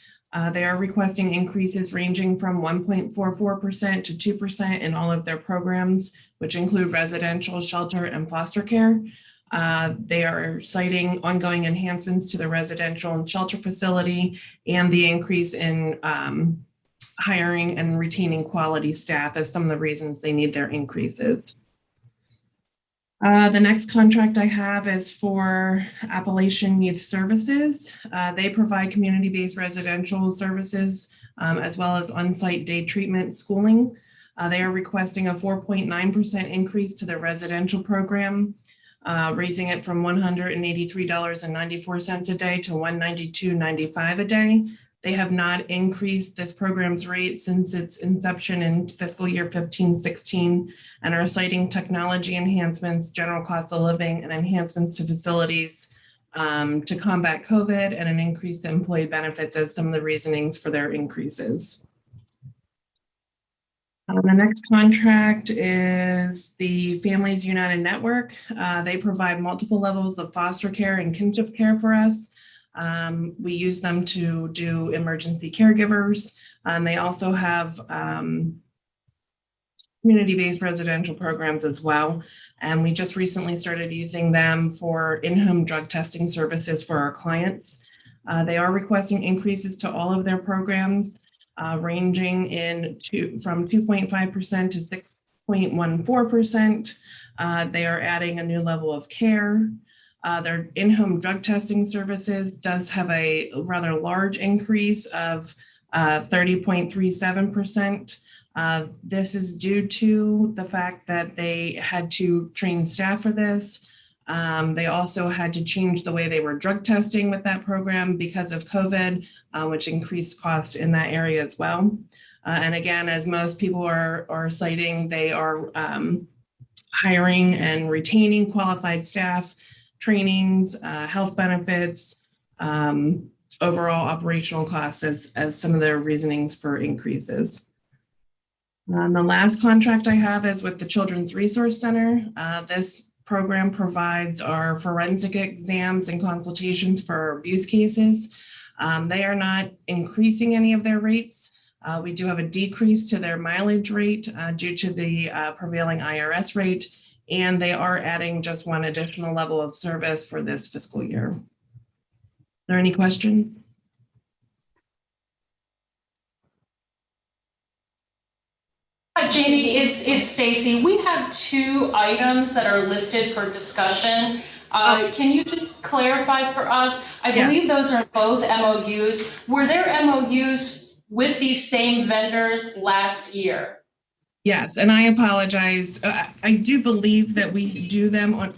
They are requesting increases ranging from 1.44% to 2% in all of their programs, which include residential, shelter, and foster care. They are citing ongoing enhancements to the residential and shelter facility and the increase in hiring and retaining quality staff as some of the reasons they need their increases. The next contract I have is for Appalachian Youth Services. They provide community-based residential services as well as on-site day treatment schooling. They are requesting a 4.9% increase to their residential program, raising it from $183.94 a day to $192.95 a day. They have not increased this program's rate since its inception in fiscal year 15-16 and are citing technology enhancements, general cost of living, and enhancements to facilities to combat COVID and an increase in employee benefits as some of the reasonings for their increases. The next contract is the Families United Network. They provide multiple levels of foster care and kinship care for us. We use them to do emergency caregivers. They also have community-based residential programs as well. And we just recently started using them for in-home drug testing services for our clients. They are requesting increases to all of their programs, ranging from 2.5% to 6.14%. They are adding a new level of care. Their in-home drug testing services does have a rather large increase of 30.37%. This is due to the fact that they had to train staff for this. They also had to change the way they were drug testing with that program because of COVID, which increased cost in that area as well. And again, as most people are citing, they are hiring and retaining qualified staff, trainings, health benefits, overall operational costs as some of their reasonings for increases. The last contract I have is with the Children's Resource Center. This program provides our forensic exams and consultations for abuse cases. They are not increasing any of their rates. We do have a decrease to their mileage rate due to the prevailing IRS rate, and they are adding just one additional level of service for this fiscal year. Are there any questions? Yeah, Jamie, it's Stacy. We have 2 items that are listed for discussion. Can you just clarify for us? I believe those are both MOUs. Were there MOUs with these same vendors last year? Yes, and I apologize. I do believe that we do them on,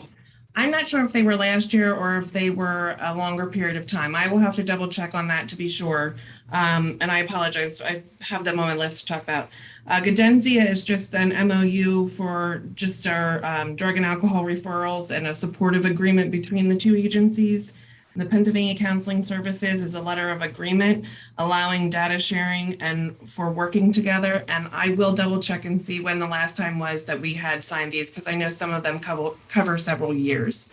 I'm not sure if they were last year or if they were a longer period of time. I will have to double check on that to be sure. And I apologize. I have them on my list to talk about. Gadenzia is just an MOU for just our drug and alcohol referrals and a supportive agreement between the 2 agencies. The Pennsylvania Counseling Services is a letter of agreement allowing data sharing and for working together. And I will double check and see when the last time was that we had signed these, because I know some of them cover several years.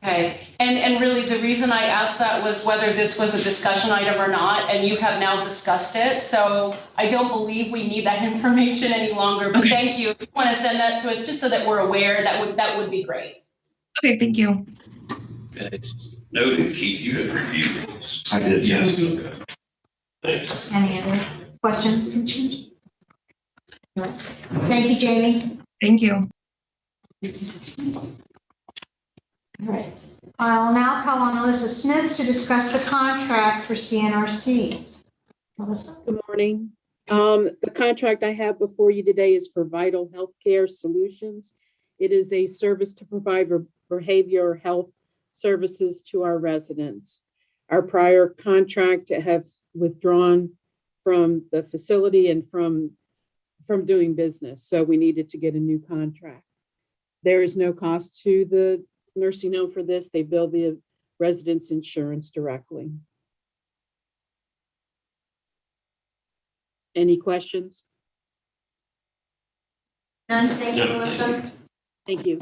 Okay, and really the reason I asked that was whether this was a discussion item or not, and you have now discussed it. So I don't believe we need that information any longer, but thank you. If you want to send that to us just so that we're aware, that would be great. Okay, thank you. Okay. Noted, Keith, you have reviewed this. I did, yes. Okay. Thanks. Any other questions, commissioners? No. Thank you, Jamie. Thank you. All right. I'll now call on Melissa Smith to discuss the contract for CNRC. Melissa? Good morning. The contract I have before you today is for Vital Healthcare Solutions. It is a service to provide behavioral health services to our residents. Our prior contract has withdrawn from the facility and from doing business, so we needed to get a new contract. There is no cost to the nursing home for this. They bill the residents' insurance directly. Any questions? None. Thank you, Melissa. Thank you.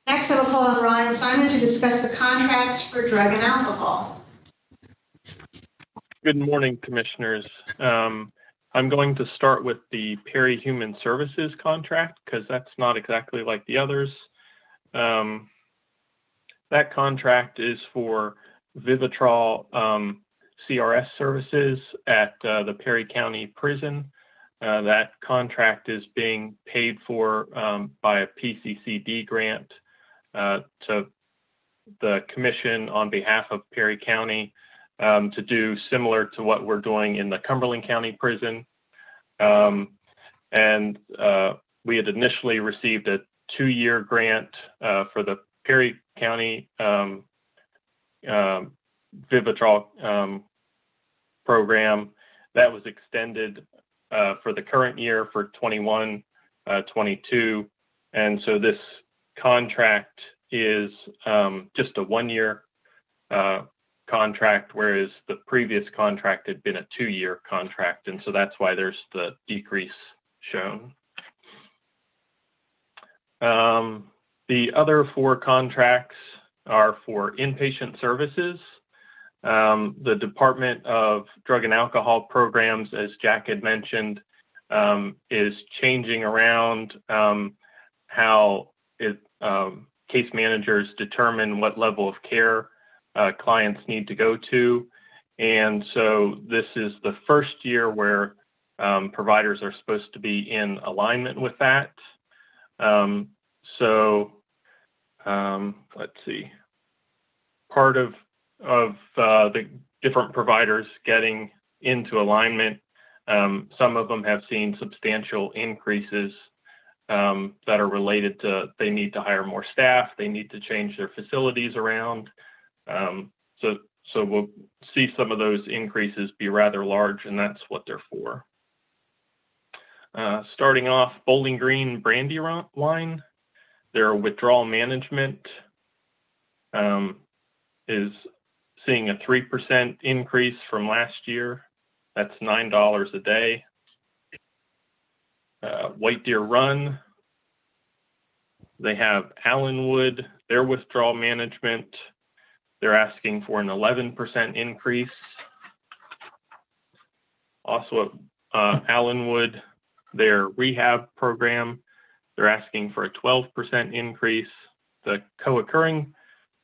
Next, I will call on Ryan Simon to discuss the contracts for drug and alcohol. Good morning, commissioners. I'm going to start with the Perry Human Services contract because that's not exactly like the others. That contract is for Vivitrol CRS services at the Perry County Prison. That contract is being paid for by a PCCD grant to the commission on behalf of Perry County to do similar to what we're doing in the Cumberland County Prison. We had initially received a 2-year grant for the Perry County Vivitrol program. That was extended for the current year for 21-22. And so this contract is just a 1-year contract, whereas the previous contract had been a 2-year contract. And so that's why there's the decrease shown. The other 4 contracts are for inpatient services. The Department of Drug and Alcohol Programs, as Jack had mentioned, is changing around how case managers determine what level of care clients need to go to. And so this is the first year where providers are supposed to be in alignment with that. Let's see. Part of the different providers getting into alignment, some of them have seen substantial increases that are related to they need to hire more staff, they need to change their facilities around. So we'll see some of those increases be rather large, and that's what they're for. Starting off, Bowling Green Brandy Wine, their withdrawal management is seeing a 3% increase from last year. That's $9 a day. White Deer Run, they have Allenwood, their withdrawal management. They're asking for an 11% increase. Also at Allenwood, their rehab program, they're asking for a 12% increase. The co-occurring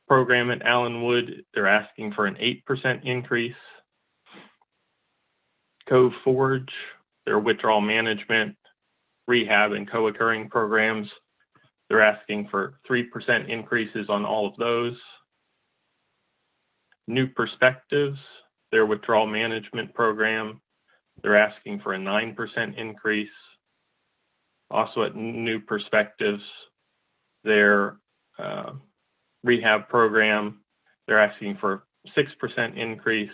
program at Allenwood, they're asking for an 8% increase. Cove Forge, their withdrawal management, rehab, and co-occurring programs. They're asking for 3% increases on all of those. New Perspectives, their withdrawal management program, they're asking for a 9% increase. Also at New Perspectives, their rehab program, they're asking for a 6% increase.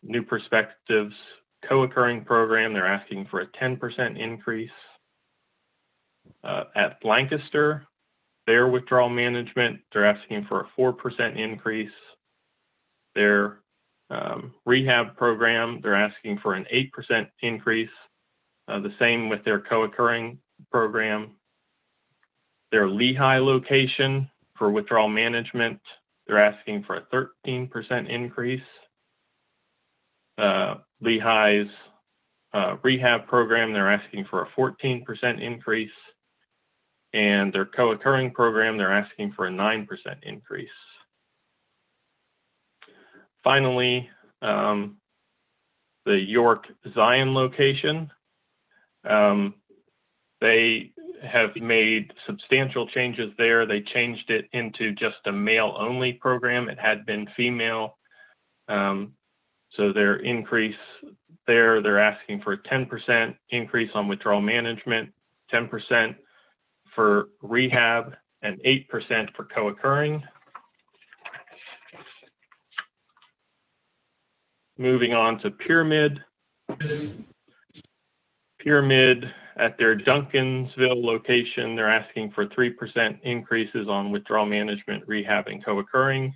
New Perspectives co-occurring program, they're asking for a 10% increase. At Lancaster, their withdrawal management, they're asking for a 4% increase. Their rehab program, they're asking for an 8% increase. The same with their co-occurring program. Their Lehigh location for withdrawal management, they're asking for a 13% increase. Lehigh's rehab program, they're asking for a 14% increase. And their co-occurring program, they're asking for a 9% increase. Finally, the York Zion location, they have made substantial changes there. They changed it into just a male-only program. It had been female. So their increase there, they're asking for a 10% increase on withdrawal management, 10% for rehab, and 8% for co-occurring. Moving on to Pyramid. Pyramid at their Duncansville location, they're asking for 3% increases on withdrawal management, rehab, and co-occurring.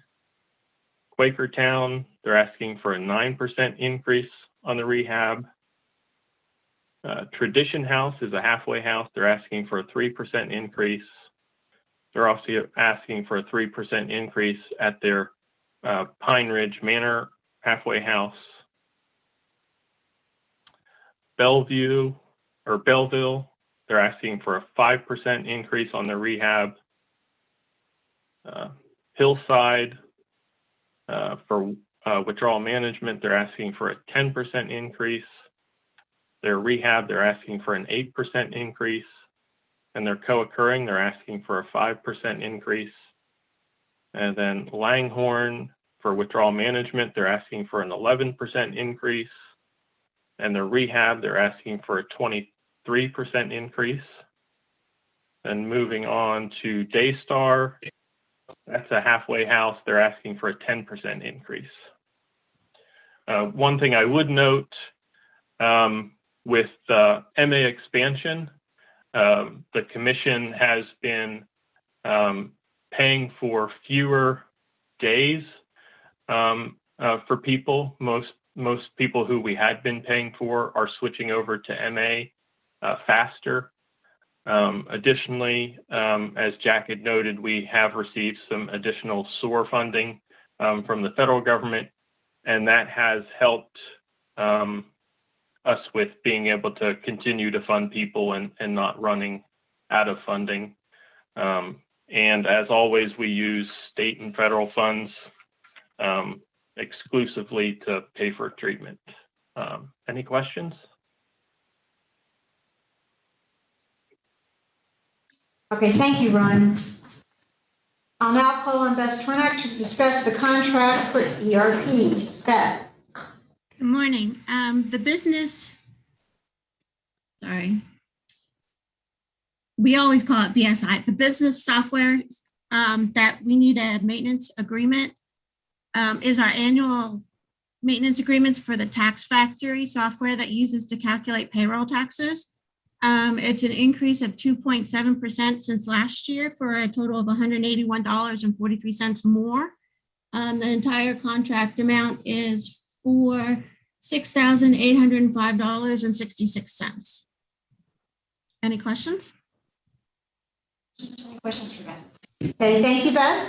Quakertown, they're asking for a 9% increase on the rehab. Tradition House is a halfway house. They're asking for a 3% increase. They're also asking for a 3% increase at their Pine Ridge Manor halfway house. Belleville, they're asking for a 5% increase on their rehab. Hillside, for withdrawal management, they're asking for a 10% increase. Their rehab, they're asking for an 8% increase. And their co-occurring, they're asking for a 5% increase. And then Langhorne, for withdrawal management, they're asking for an 11% increase. And their rehab, they're asking for a 23% increase. And moving on to Daystar, that's a halfway house. They're asking for a 10% increase. One thing I would note, with MA expansion, the commission has been paying for fewer days for people. Most people who we had been paying for are switching over to MA faster. Additionally, as Jack had noted, we have received some additional SOAR funding from the federal government, and that has helped us with being able to continue to fund people and not running out of funding. And as always, we use state and federal funds exclusively to pay for treatment. Any questions? Okay, thank you, Ron. I'll now call on Beth Tornak to discuss the contract for ERP. Beth. Good morning. We always call it BSI, the business software that we need a maintenance agreement is our annual maintenance agreements for the Tax Factory software that uses to calculate payroll taxes. It's an increase of 2.7% since last year for a total of $181.43 more. The entire contract amount is for $6,805.66. Any questions? Any questions for Beth? Okay, thank you, Beth.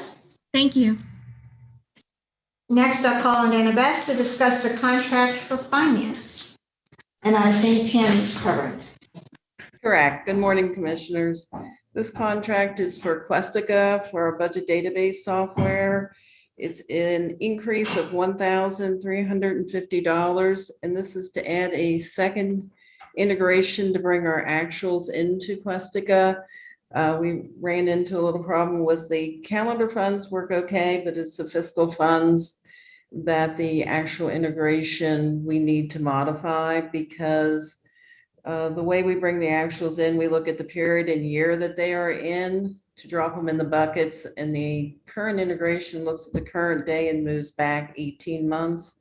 Thank you. Next, I'll call on Dana Best to discuss the contract for finance. And I think Tammy's covered. Correct. Good morning, Commissioners. This contract is for Questica for our budget database software. It's an increase of $1,350, and this is to add a second integration to bring our actuals into Questica. We ran into a little problem with the calendar funds work okay, but it's the fiscal funds that the actual integration we need to modify, because the way we bring the actuals in, we look at the period and year that they are in to drop them in the buckets, and the current integration looks at the current day and moves back 18 months.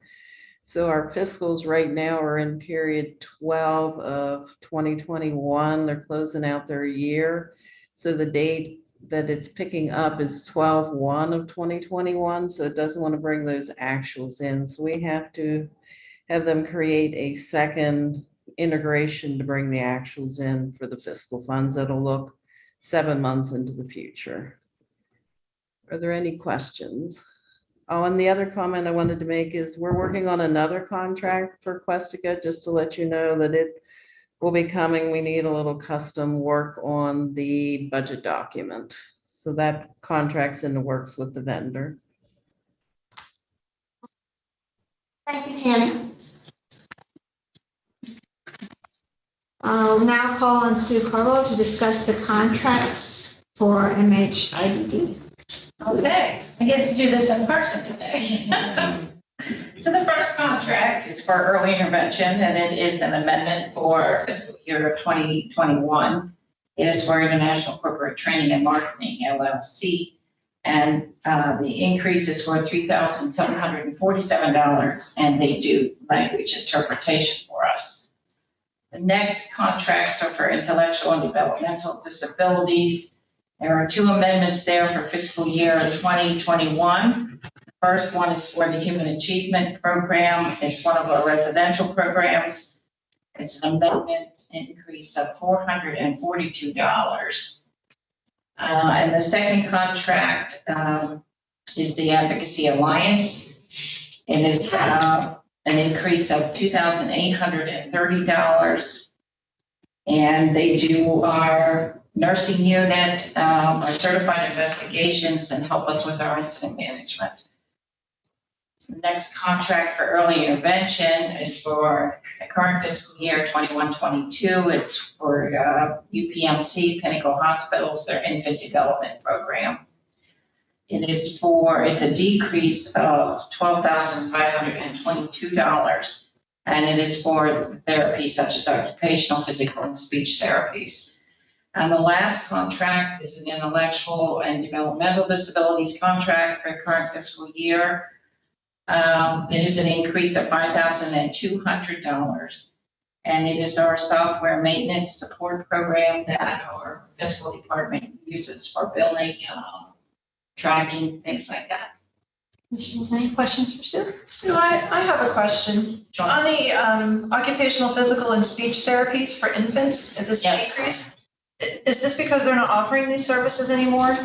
So our fiscals right now are in period 12 of 2021. They're closing out their year. So the date that it's picking up is 12/1 of 2021. So it doesn't want to bring those actuals in. So we have to have them create a second integration to bring the actuals in for the fiscal funds that'll look 7 months into the future. Are there any questions? Oh, and the other comment I wanted to make is we're working on another contract for Questica, just to let you know that it will be coming. We need a little custom work on the budget document. So that contract's in the works with the vendor. Thank you, Tammy. I'll now call on Sue Carlo to discuss the contracts for MHIDD. Okay, I get to do this in person today. So the first contract is for early intervention, and it is an amendment for fiscal year 2021. It is for International Corporate Training and Marketing, LLC. And the increase is for $3,747, and they do language interpretation for us. The next contracts are for intellectual and developmental disabilities. There are two amendments there for fiscal year 2021. The first one is for the Human Achievement Program. It's one of our residential programs. It's an amendment increase of $442. And the second contract is the Advocacy Alliance. It is an increase of $2,830. And they do our nursing unit, our certified investigations, and help us with our incident management. The next contract for early intervention is for the current fiscal year 21-22. It's for UPMC, Pinnacle Hospitals, their infant development program. It's a decrease of $12,522, and it is for therapies such as occupational, physical, and speech therapies. And the last contract is an intellectual and developmental disabilities contract for the current fiscal year. It is an increase of $5,200, and it is our software maintenance support program that our fiscal department uses for billing, tracking, things like that. Commissioners, any questions for Sue? So I have a question. On the occupational, physical, and speech therapies for infants, this decrease, is this because they're not offering these services anymore?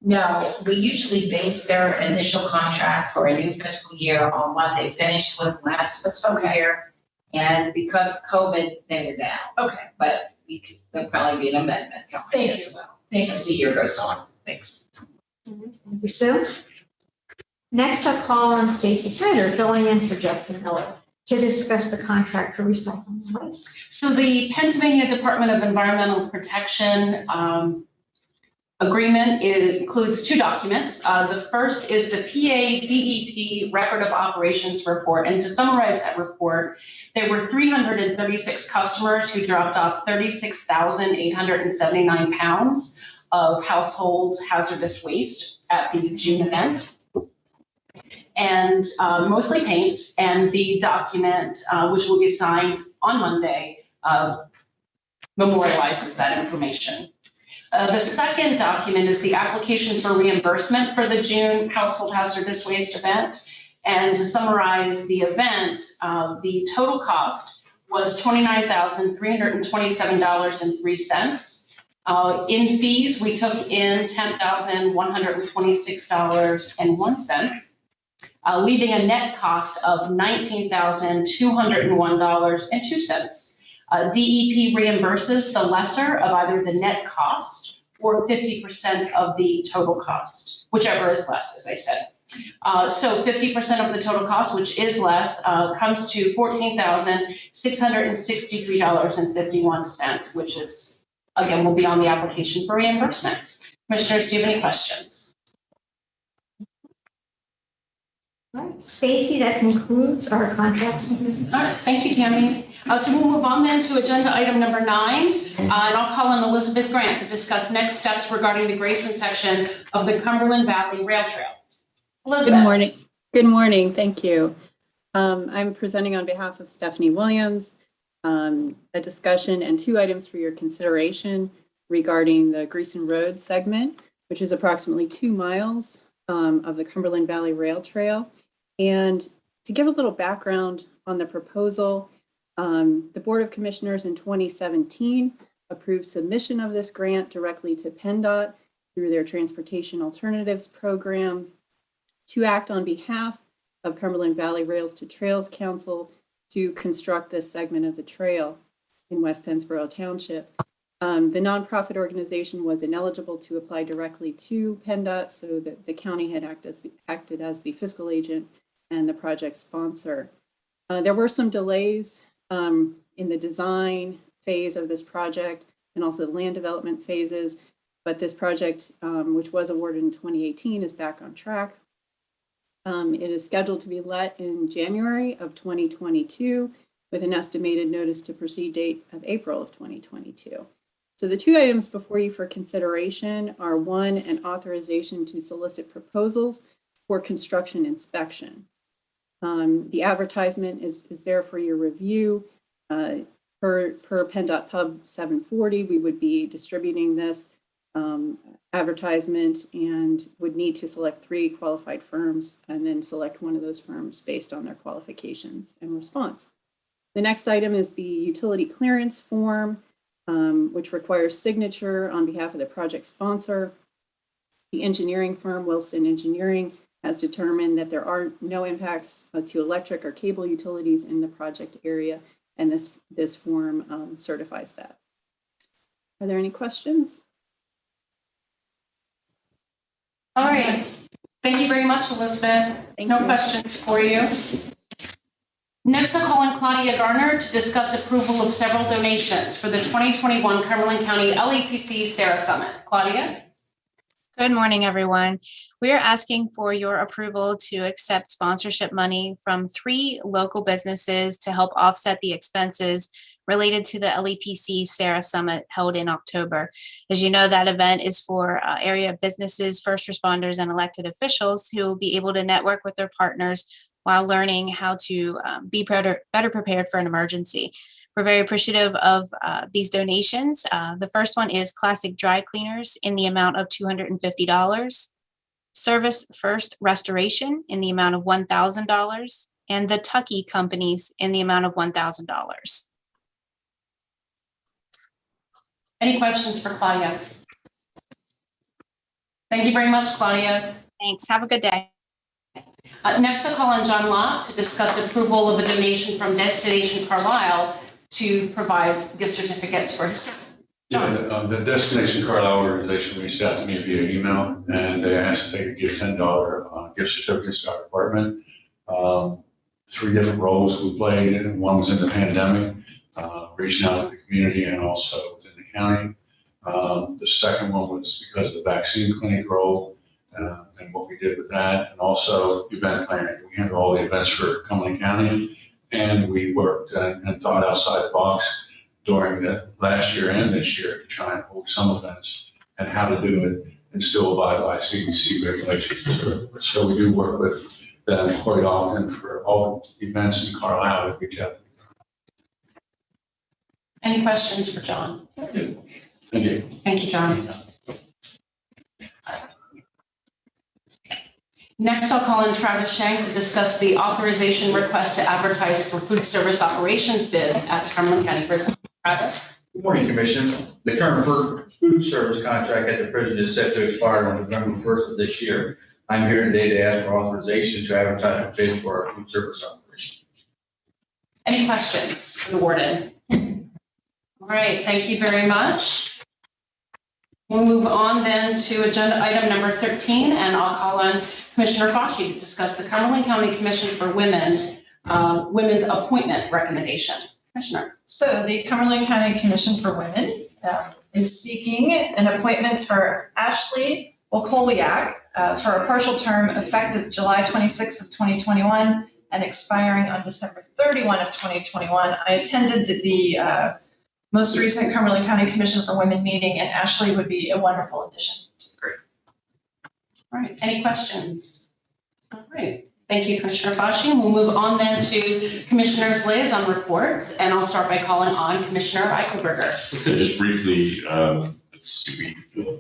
No, we usually base their initial contract for a new fiscal year on what they finished with last fiscal year. And because of COVID, they were down. Okay. But there'll probably be an amendment. Thank you. As well. As the year goes on. Thanks. Thank you, Sue. Next, I'll call on Stacy Snyder, filling in for Justin Miller, to discuss the contract for recycling and waste. So the Pennsylvania Department of Environmental Protection agreement includes two documents. The first is the PA DEP Record of Operations report. And to summarize that report, there were 336 customers who dropped off 36,879 pounds of household hazardous waste at the June event. And mostly paint, and the document, which will be signed on Monday, memorializes that information. The second document is the application for reimbursement for the June household hazardous waste event. And to summarize the event, the total cost was $29,327.03. In fees, we took in $10,126.01. Leaving a net cost of $19,201.02. DEP reimburses the lesser of either the net cost or 50% of the total cost, whichever is less, as I said. So 50% of the total cost, which is less, comes to $14,663.51, which is, again, will be on the application for reimbursement. Commissioners, do you have any questions? Stacy, that concludes our contracts. All right, thank you, Tammy. So we'll move on then to agenda item number 9, and I'll call on Elizabeth Grant to discuss next steps regarding the Grayson section of the Cumberland Valley Rail Trail. Elizabeth. Good morning. Good morning. Thank you. I'm presenting on behalf of Stephanie Williams, a discussion and 2 items for your consideration regarding the Grayson Road segment, which is approximately 2 miles of the Cumberland Valley Rail Trail. And to give a little background on the proposal, the Board of Commissioners in 2017 approved submission of this grant directly to PennDOT through their Transportation Alternatives Program to act on behalf of Cumberland Valley Rails to Trails Council to construct this segment of the trail in West Pennsboro Township. The nonprofit organization was ineligible to apply directly to PennDOT, so that the county had acted as the fiscal agent and the project sponsor. There were some delays in the design phase of this project and also the land development phases, but this project, which was awarded in 2018, is back on track. It is scheduled to be let in January of 2022 with an estimated notice to proceed date of April of 2022. So the 2 items before you for consideration are 1, an authorization to solicit proposals for construction inspection. The advertisement is there for your review. Per PennDOT Pub 740, we would be distributing this advertisement and would need to select 3 qualified firms and then select one of those firms based on their qualifications and response. The next item is the utility clearance form, which requires signature on behalf of the project sponsor. The engineering firm, Wilson Engineering, has determined that there are no impacts to electric or cable utilities in the project area, and this form certifies that. Are there any questions? All right. Thank you very much, Elizabeth. No questions for you. Next, I'll call on Claudia Garner to discuss approval of several donations for the 2021 Cumberland County LEPC Sarah Summit. Claudia? Good morning, everyone. We are asking for your approval to accept sponsorship money from 3 local businesses to help offset the expenses related to the LEPC Sarah Summit held in October. As you know, that event is for area businesses, first responders, and elected officials who will be able to network with their partners while learning how to be better prepared for an emergency. We're very appreciative of these donations. The first one is Classic Dry Cleaners in the amount of $250, Service First Restoration in the amount of $1,000, and the Tucky Companies in the amount of $1,000. Any questions for Claudia? Thank you very much, Claudia. Thanks. Have a good day. Next, I'll call on John Locke to discuss approval of a donation from Destination Carlisle to provide gift certificates for his. Yeah, the Destination Carlisle organization reached out to me via email, and they asked if they could give $10 gift certificates to our department. 3 different roles we played. One was in the pandemic, reaching out to the community and also within the county. The second one was because of the vaccine clinic role and what we did with that, and also event planning. We handle all the events for Cumberland County, and we worked and thought outside the box during the last year and this year to try and hold some events and how to do it and still abide by CDC regulations. So we do work with them quite often for all events in Carlisle that we have. Any questions for John? Thank you. Thank you, John. Next, I'll call on Travis Shank to discuss the authorization request to advertise for food service operations bids at Cumberland County Prison. Travis? Good morning, Commission. The current food service contract at the prison is set to expire on November 1st of this year. I'm here today to ask for authorization to advertise a bid for our food service operation. Any questions for the warden? All right, thank you very much. We'll move on then to agenda item number 13, and I'll call on Commissioner Fauci to discuss the Cumberland County Commission for Women's appointment recommendation. Commissioner. So the Cumberland County Commission for Women is seeking an appointment for Ashley Wolkowiak for a partial term effective July 26th of 2021 and expiring on December 31 of 2021. I attended the most recent Cumberland County Commission for Women meeting, and Ashley would be a wonderful addition to the group. All right, any questions? All right, thank you, Commissioner Fauci. We'll move on then to Commissioners' liaison reports, and I'll start by calling on Commissioner Eichelberger. Okay, just briefly, let's see, we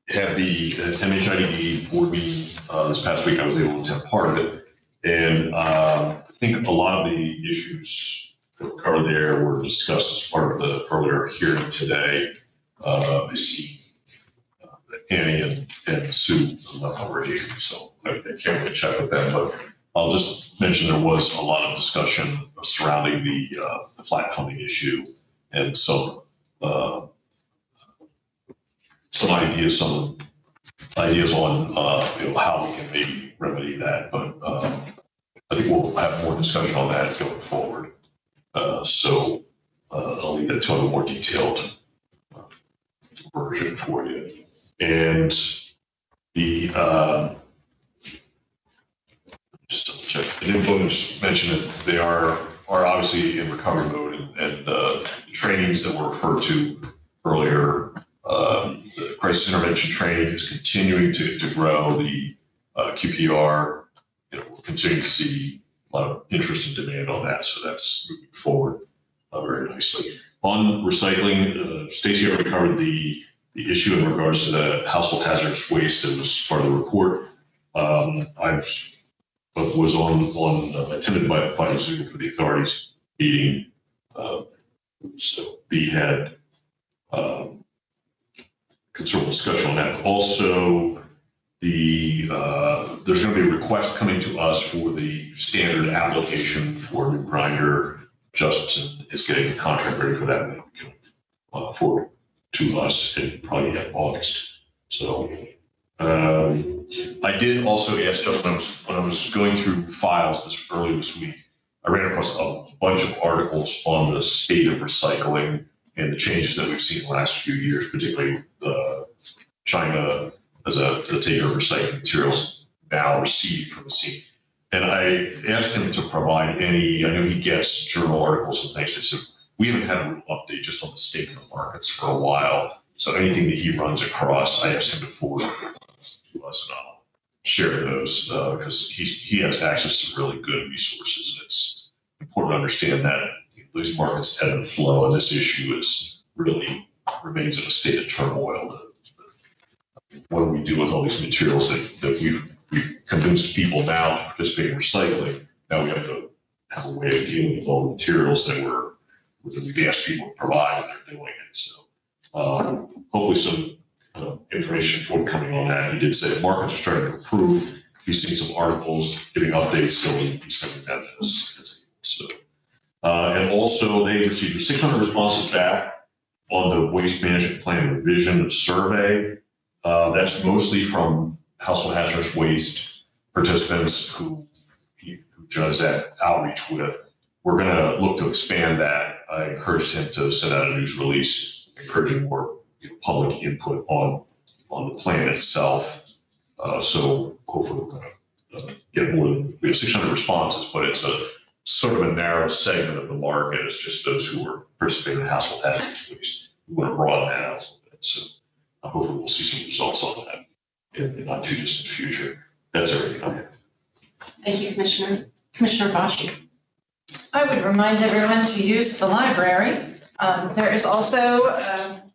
had the MHID board meeting this past week. I was able to have part of it, and I think a lot of the issues that were covered there were discussed as part of the earlier hearing today. I see Annie and Sue left already, so I can't really check with them, but I'll just mention there was a lot of discussion surrounding the flat funding issue and some ideas on how we can maybe remedy that, but I think we'll have more discussion on that going forward. So I'll leave that to a more detailed version for you. And the just double check. I didn't just mention that they are obviously in recovery mode, and the trainings that were referred to earlier, the crisis intervention training is continuing to grow. The QPR, we're continuing to see a lot of interest and demand on that, so that's moving forward very nicely. On recycling, Stacy already covered the issue in regards to the household hazardous waste that was part of the report. I was attended by Zoom for the authorities meeting. So we had considerable discussion on that. Also, there's going to be a request coming to us for the standard application for new grinder. Justin is getting the contract ready for that, and then we can forward to us in probably in August. So I did also ask Justin when I was going through files earlier this week, I ran across a bunch of articles on the state of recycling and the changes that we've seen in the last few years, particularly China as a taker of recycling materials now receding from the scene. And I asked him to provide I know he gets journal articles and things. I said, we haven't had a real update just on the state of the markets for a while. So anything that he runs across, I asked him to forward to us, and I'll share those because he has access to really good resources. And it's important to understand that these markets ebb and flow, and this issue really remains in a state of turmoil. What do we do with all these materials that we've convinced people now to participate in recycling? Now we have to have a way of dealing with all the materials that we've asked people to provide when they're doing it. So hopefully some information forthcoming on that. He did say the markets are starting to improve. He's seen some articles giving updates, so we'll be sending that to us. So, and also they received 600 responses back on the waste management plan revision survey. That's mostly from household hazardous waste participants who does that outreach with. We're going to look to expand that. I encouraged him to send out a news release encouraging more public input on the plan itself. So hopefully we're going to get more than, we have 600 responses, but it's a sort of a narrow segment of the market. It's just those who are participating in household hazardous waste. We want to broaden that out a little bit. So hopefully we'll see some results on that in the not too distant future. That's everything I have. Thank you, Commissioner. Commissioner Fauci. I would remind everyone to use the library. There is also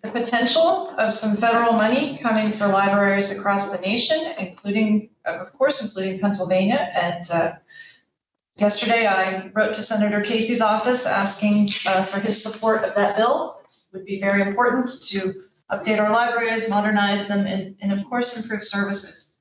the potential of some federal money coming for libraries across the nation, including Pennsylvania. And yesterday I wrote to Senator Casey's office asking for his support of that bill. It would be very important to update our libraries, modernize them, and of course, improve services.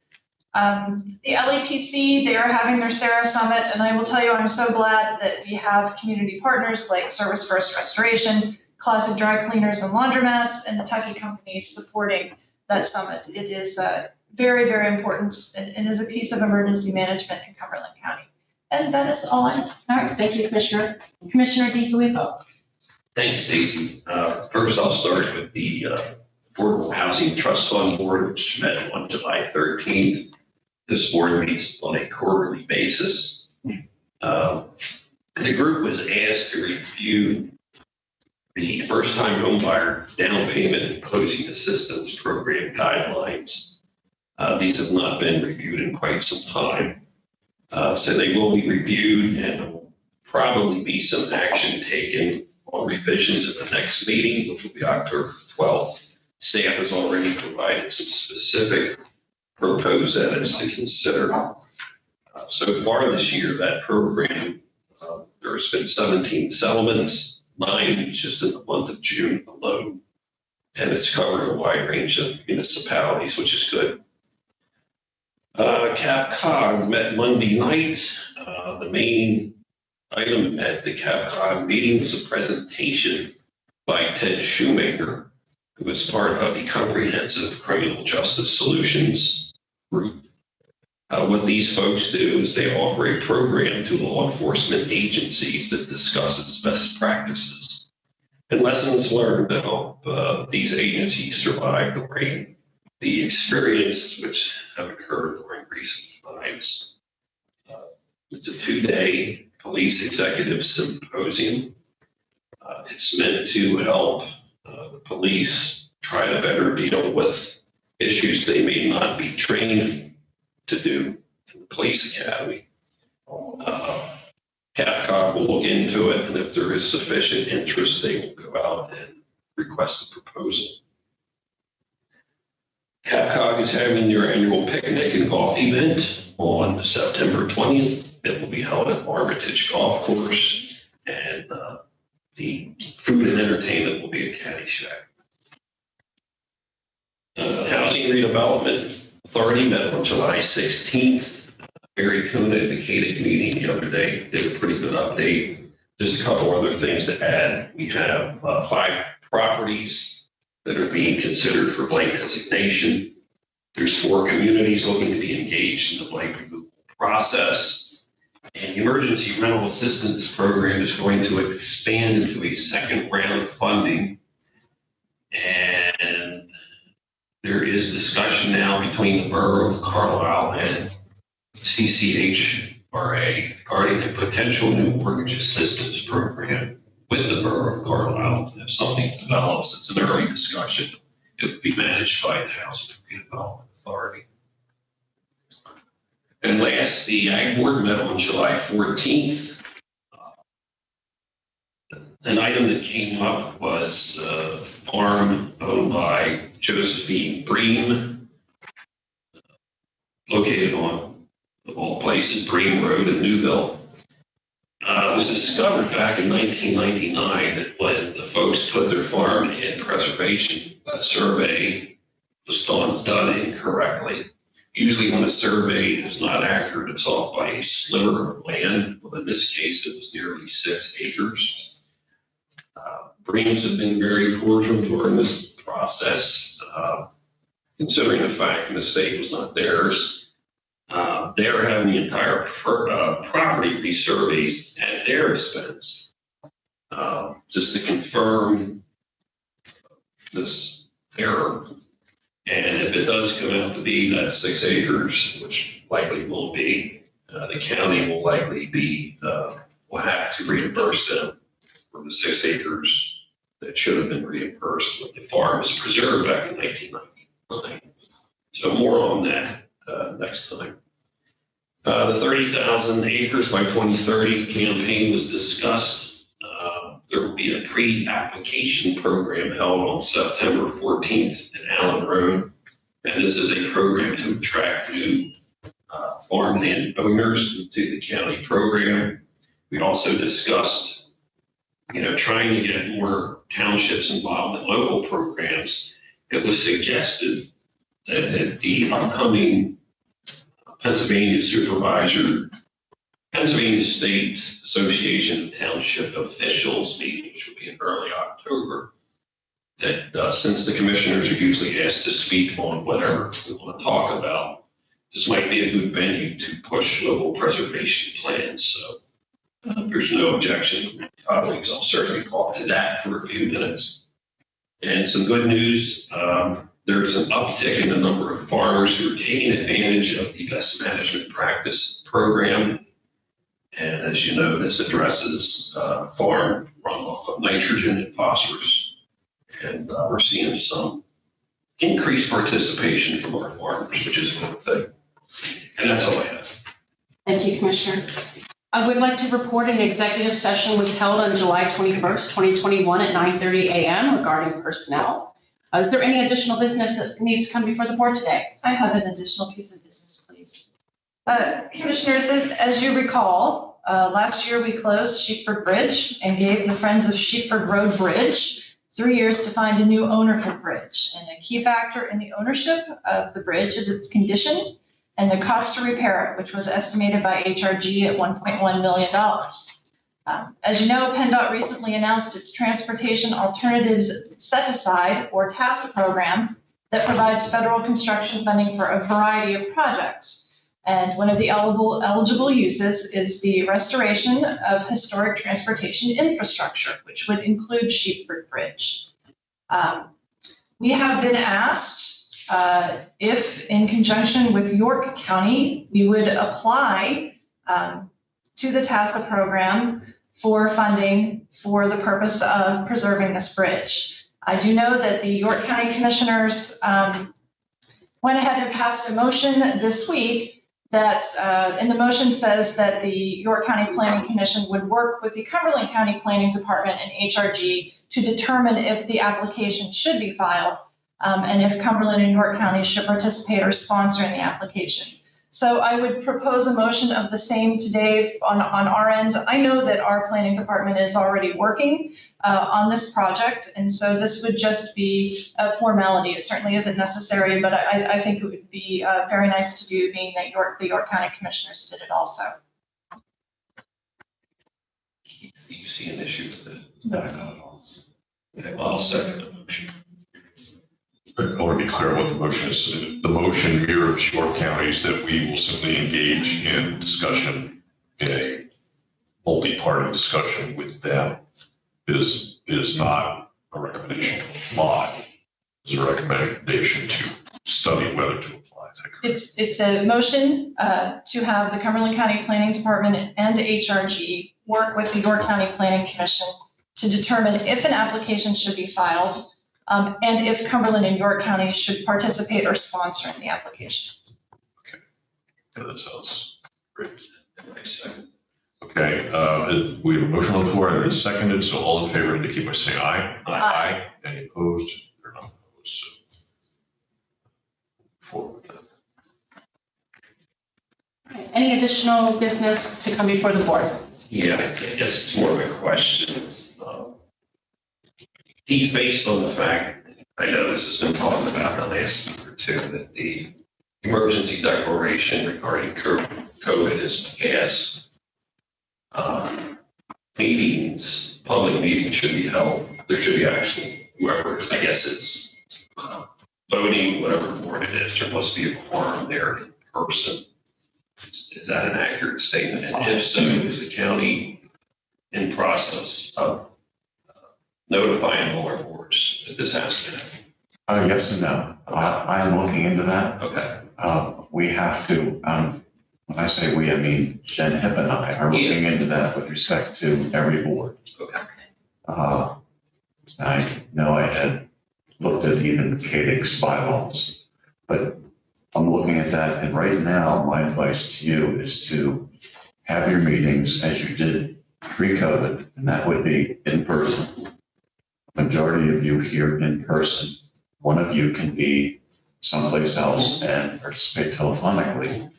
The LEPC, they are having their Sarah Summit, and I will tell you, I'm so glad that we have community partners like Service First Restoration, Classic Dry Cleaners and Laundromats, and the Tucky Companies supporting that summit. It is very, very important and is a piece of emergency management in Cumberland County. And that is all I have. All right, thank you, Commissioner. Commissioner DiFilippo. Thanks, Stacy. First, I'll start with the Affordable Housing Trust Fund Board, which met on July 13th. This board meets on a quarterly basis. The group was asked to review the first-time homebuyer down payment and closing assistance program guidelines. These have not been reviewed in quite some time. So they will be reviewed, and there will probably be some action taken on revisions at the next meeting, which will be October 12th. Staff has already provided some specific proposed edits to consider. So far this year, that program, there's been 17 settlements, 9 just in the month of June alone. And it's covered a wide range of municipalities, which is good. CapCog met Monday night. The main item at the CapCog meeting was a presentation by Ted Shoemaker, who is part of the Comprehensive Criminal Justice Solutions Group. What these folks do is they offer a program to law enforcement agencies that discusses best practices and lessons learned to help these agencies survive during the experiences which have occurred during recent times. It's a 2-day police executive symposium. It's meant to help the police try to better deal with issues they may not be trained to do in the police academy. CapCog will look into it, and if there is sufficient interest, they will go out and request a proposal. CapCog is having their annual picnic and golf event on September 20th. It will be held at Armitage Golf Course, and the food and entertainment will be at Caddyshack. Housing Redevelopment Authority met on July 16th. Barry Kuhn indicated meeting the other day, did a pretty good update. Just a couple other things to add. We have 5 properties that are being considered for blight designation. There's 4 communities looking to be engaged in the blight removal process. And the Emergency Rental Assistance Program is going to expand into a second round of funding. And there is discussion now between the Borough of Carlisle and CCHRA regarding a potential new mortgage assistance program with the Borough of Carlisle. If something develops, it's an early discussion. It would be managed by the Housing Redevelopment Authority. And last, the Ag Board met on July 14th. An item that came up was a farm owned by Josephine Bream, located on, of all places, Bream Road in Newville. It was discovered back in 1999 that when the folks put their farm in preservation, a survey was done incorrectly. Usually when a survey is not accurate, it's off by a sliver of land. Well, in this case, it was nearly 6 acres. Breams have been very cordial during this process, considering the fact the estate was not theirs. They're having the entire property resurveyed at their expense, just to confirm this error. And if it does come out to be that 6 acres, which likely will be, the county will likely be, will have to reimburse them for the 6 acres that should have been reimbursed when the farm was preserved back in 1999. So more on that next time. The 30,000 acres by 2030 campaign was discussed. There will be a pre-application program held on September 14th in Allen Road. And this is a program to attract new farmland owners to the county program. We also discussed trying to get more townships involved in local programs. It was suggested that the upcoming Pennsylvania supervisor Pennsylvania State Association of Township Officials meeting, which will be in early October, that since the commissioners are usually asked to speak on whatever we want to talk about, this might be a good venue to push local preservation plans. So if there's no objection from my colleagues, I'll certainly talk to that for a few minutes. And some good news, there's an uptick in the number of farmers who are taking advantage of the best management practice program. And as you know, this addresses farm runoff of nitrogen and phosphorus. And we're seeing some increased participation from our farmers, which is a good thing. And that's all I have. Thank you, Commissioner. I would like to report an executive session was held on July 21st, 2021 at 9:30 a.m. regarding personnel. Is there any additional business that needs to come before the board today? I have an additional piece of business, please. Commissioners, as you recall, last year we closed Sheepford Bridge and gave the Friends of Sheepford Road Bridge 3 years to find a new owner for the bridge. And a key factor in the ownership of the bridge is its condition and the cost to repair it, which was estimated by HRG at $1.1 million. As you know, PennDOT recently announced its Transportation Alternatives Set Aside, or TASA program, that provides federal construction funding for a variety of projects. And one of the eligible uses is the restoration of historic transportation infrastructure, which would include Sheepford Bridge. We have been asked if, in conjunction with York County, we would apply to the TASA program for funding for the purpose of preserving this bridge. I do know that the York County Commissioners went ahead and passed a motion this week that, in the motion says that the York County Planning Commission would work with the Cumberland County Planning Department and HRG to determine if the application should be filed and if Cumberland and York County should participate or sponsor in the application. So I would propose a motion of the same today on our end. I know that our planning department is already working on this project, and so this would just be a formality. It certainly isn't necessary, but I think it would be very nice to do, being that the York County Commissioners did it also. Do you see an issue with it? No, not at all. Okay, well, I'll second the motion. I want to be clear what the motion is. The motion mirrors York County's that we will simply engage in discussion in a multi-party discussion with them. It is not a recommendation to apply. It's a recommendation to study whether to apply. It's a motion to have the Cumberland County Planning Department and HRG work with the York County Planning Commission to determine if an application should be filed and if Cumberland and York County should participate or sponsor in the application. Okay, yeah, that sounds great. Second. Okay, we have a motion on the floor and it's seconded, so all in favor indicate by saying aye. Aye. Any opposed? They're not opposed, so forward with that. All right, any additional business to come before the board? Yeah, I guess it's more of a question. He's based on the fact, I know this has been talked about the last year or two, that the emergency declaration regarding COVID is passed. Meetings, public meetings should be held. There should be actually, whoever, I guess it's voting, whatever board it is, there must be a quorum there in person. Is that an accurate statement? And if so, is the county in process of notifying all our boards that this has to happen? Yes and no. I am looking into that. Okay. We have to, when I say we, I mean Jen Hipp and I are looking into that with respect to every board. Okay. I know I had looked at even Cadix bylaws, but I'm looking at that, and right now, my advice to you is to have your meetings as you did pre-COVID, and that would be in person. Majority of you here in person. One of you can be someplace else and participate telephonically,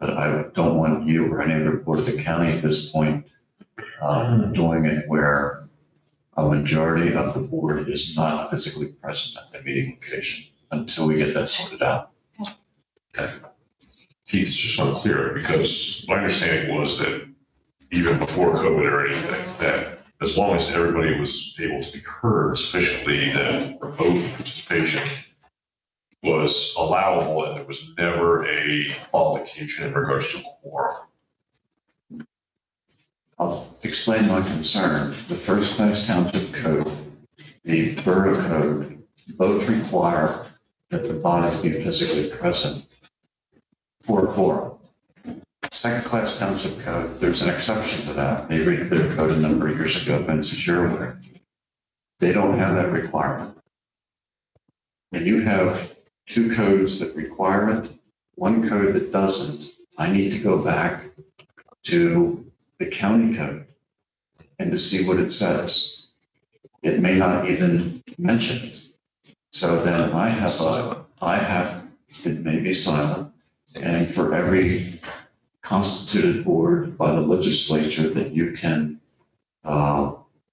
but I don't want you or any other board of the county at this point doing it where a majority of the board is not physically present at the meeting location until we get that sorted out. Okay. Keith, just want to clear it, because my understanding was that even before COVID or anything, that as long as everybody was able to be heard sufficiently, that remote participation was allowable, and there was never a qualification in regards to quorum. I'll explain my concern. The First Class Township Code, the Borough Code, both require that the bodies be physically present for a quorum. Second Class Township Code, there's an exception to that. They redid their code a number of years ago, but as you're aware, they don't have that requirement. And you have two codes that require it, one code that doesn't. I need to go back to the county code and to see what it says. It may not even mention it. So then it may be silent. And for every constituted board by the legislature that you can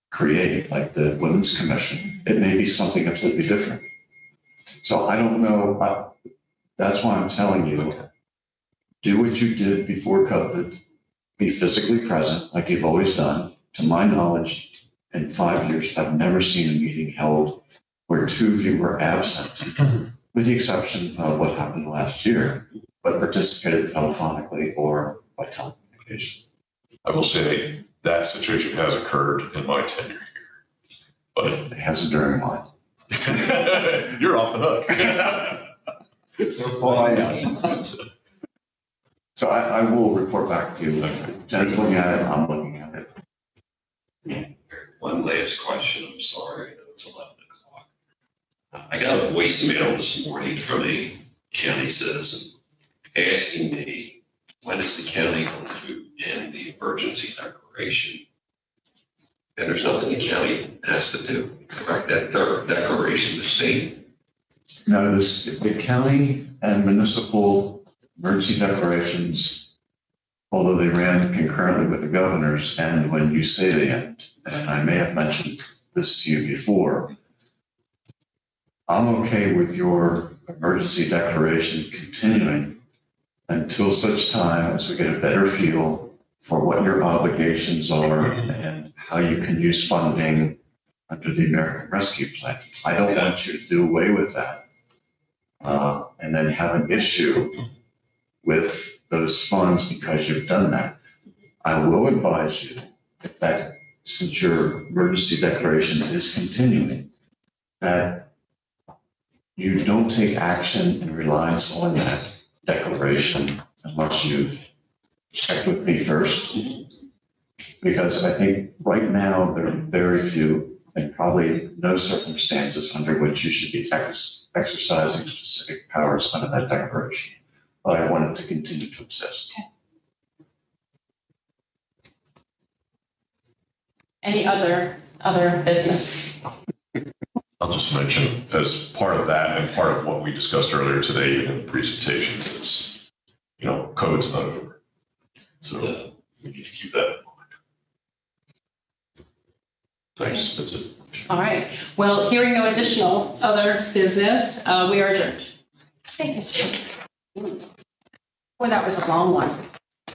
create, like the Women's Commission, it may be something completely different. So I don't know. That's why I'm telling you, do what you did before COVID. Be physically present like you've always done. To my knowledge, in 5 years, I've never seen a meeting held where two of you were absent, with the exception of what happened last year, but participated telephonically or by telecommunication. I will say that situation has occurred in my tenure here, but it hasn't during mine. You're off the hook. Well, I am. So I will report back to you. Jen's looking at it, I'm looking at it. One last question, I'm sorry, I know it's 11 o'clock. I got a voicemail this morning from a county citizen asking me, when is the county going to end the emergency declaration? And there's nothing the county has to do, correct? That declaration, the state. No, the county and municipal emergency declarations, although they ran concurrently with the governor's, and when you say they end, and I may have mentioned this to you before, I'm okay with your emergency declaration continuing until such time as we get a better feel for what your obligations are and how you can use funding under the American Rescue Plan. I don't want you to do away with that and then have an issue with those funds because you've done that. I will advise you that since your emergency declaration is continuing, that you don't take action in reliance on that declaration unless you've checked with me first. Because I think right now there are very few and probably no circumstances under which you should be exercising specific powers under that declaration. But I want it to continue to exist. Any other business? I'll just mention, as part of that and part of what we discussed earlier today in the presentation is, COVID's not over. So we need to keep that in mind. Thanks, that's it. All right. Well, hearing no additional other business, we are adjourned. Thank you, Steve. Boy, that was a long one.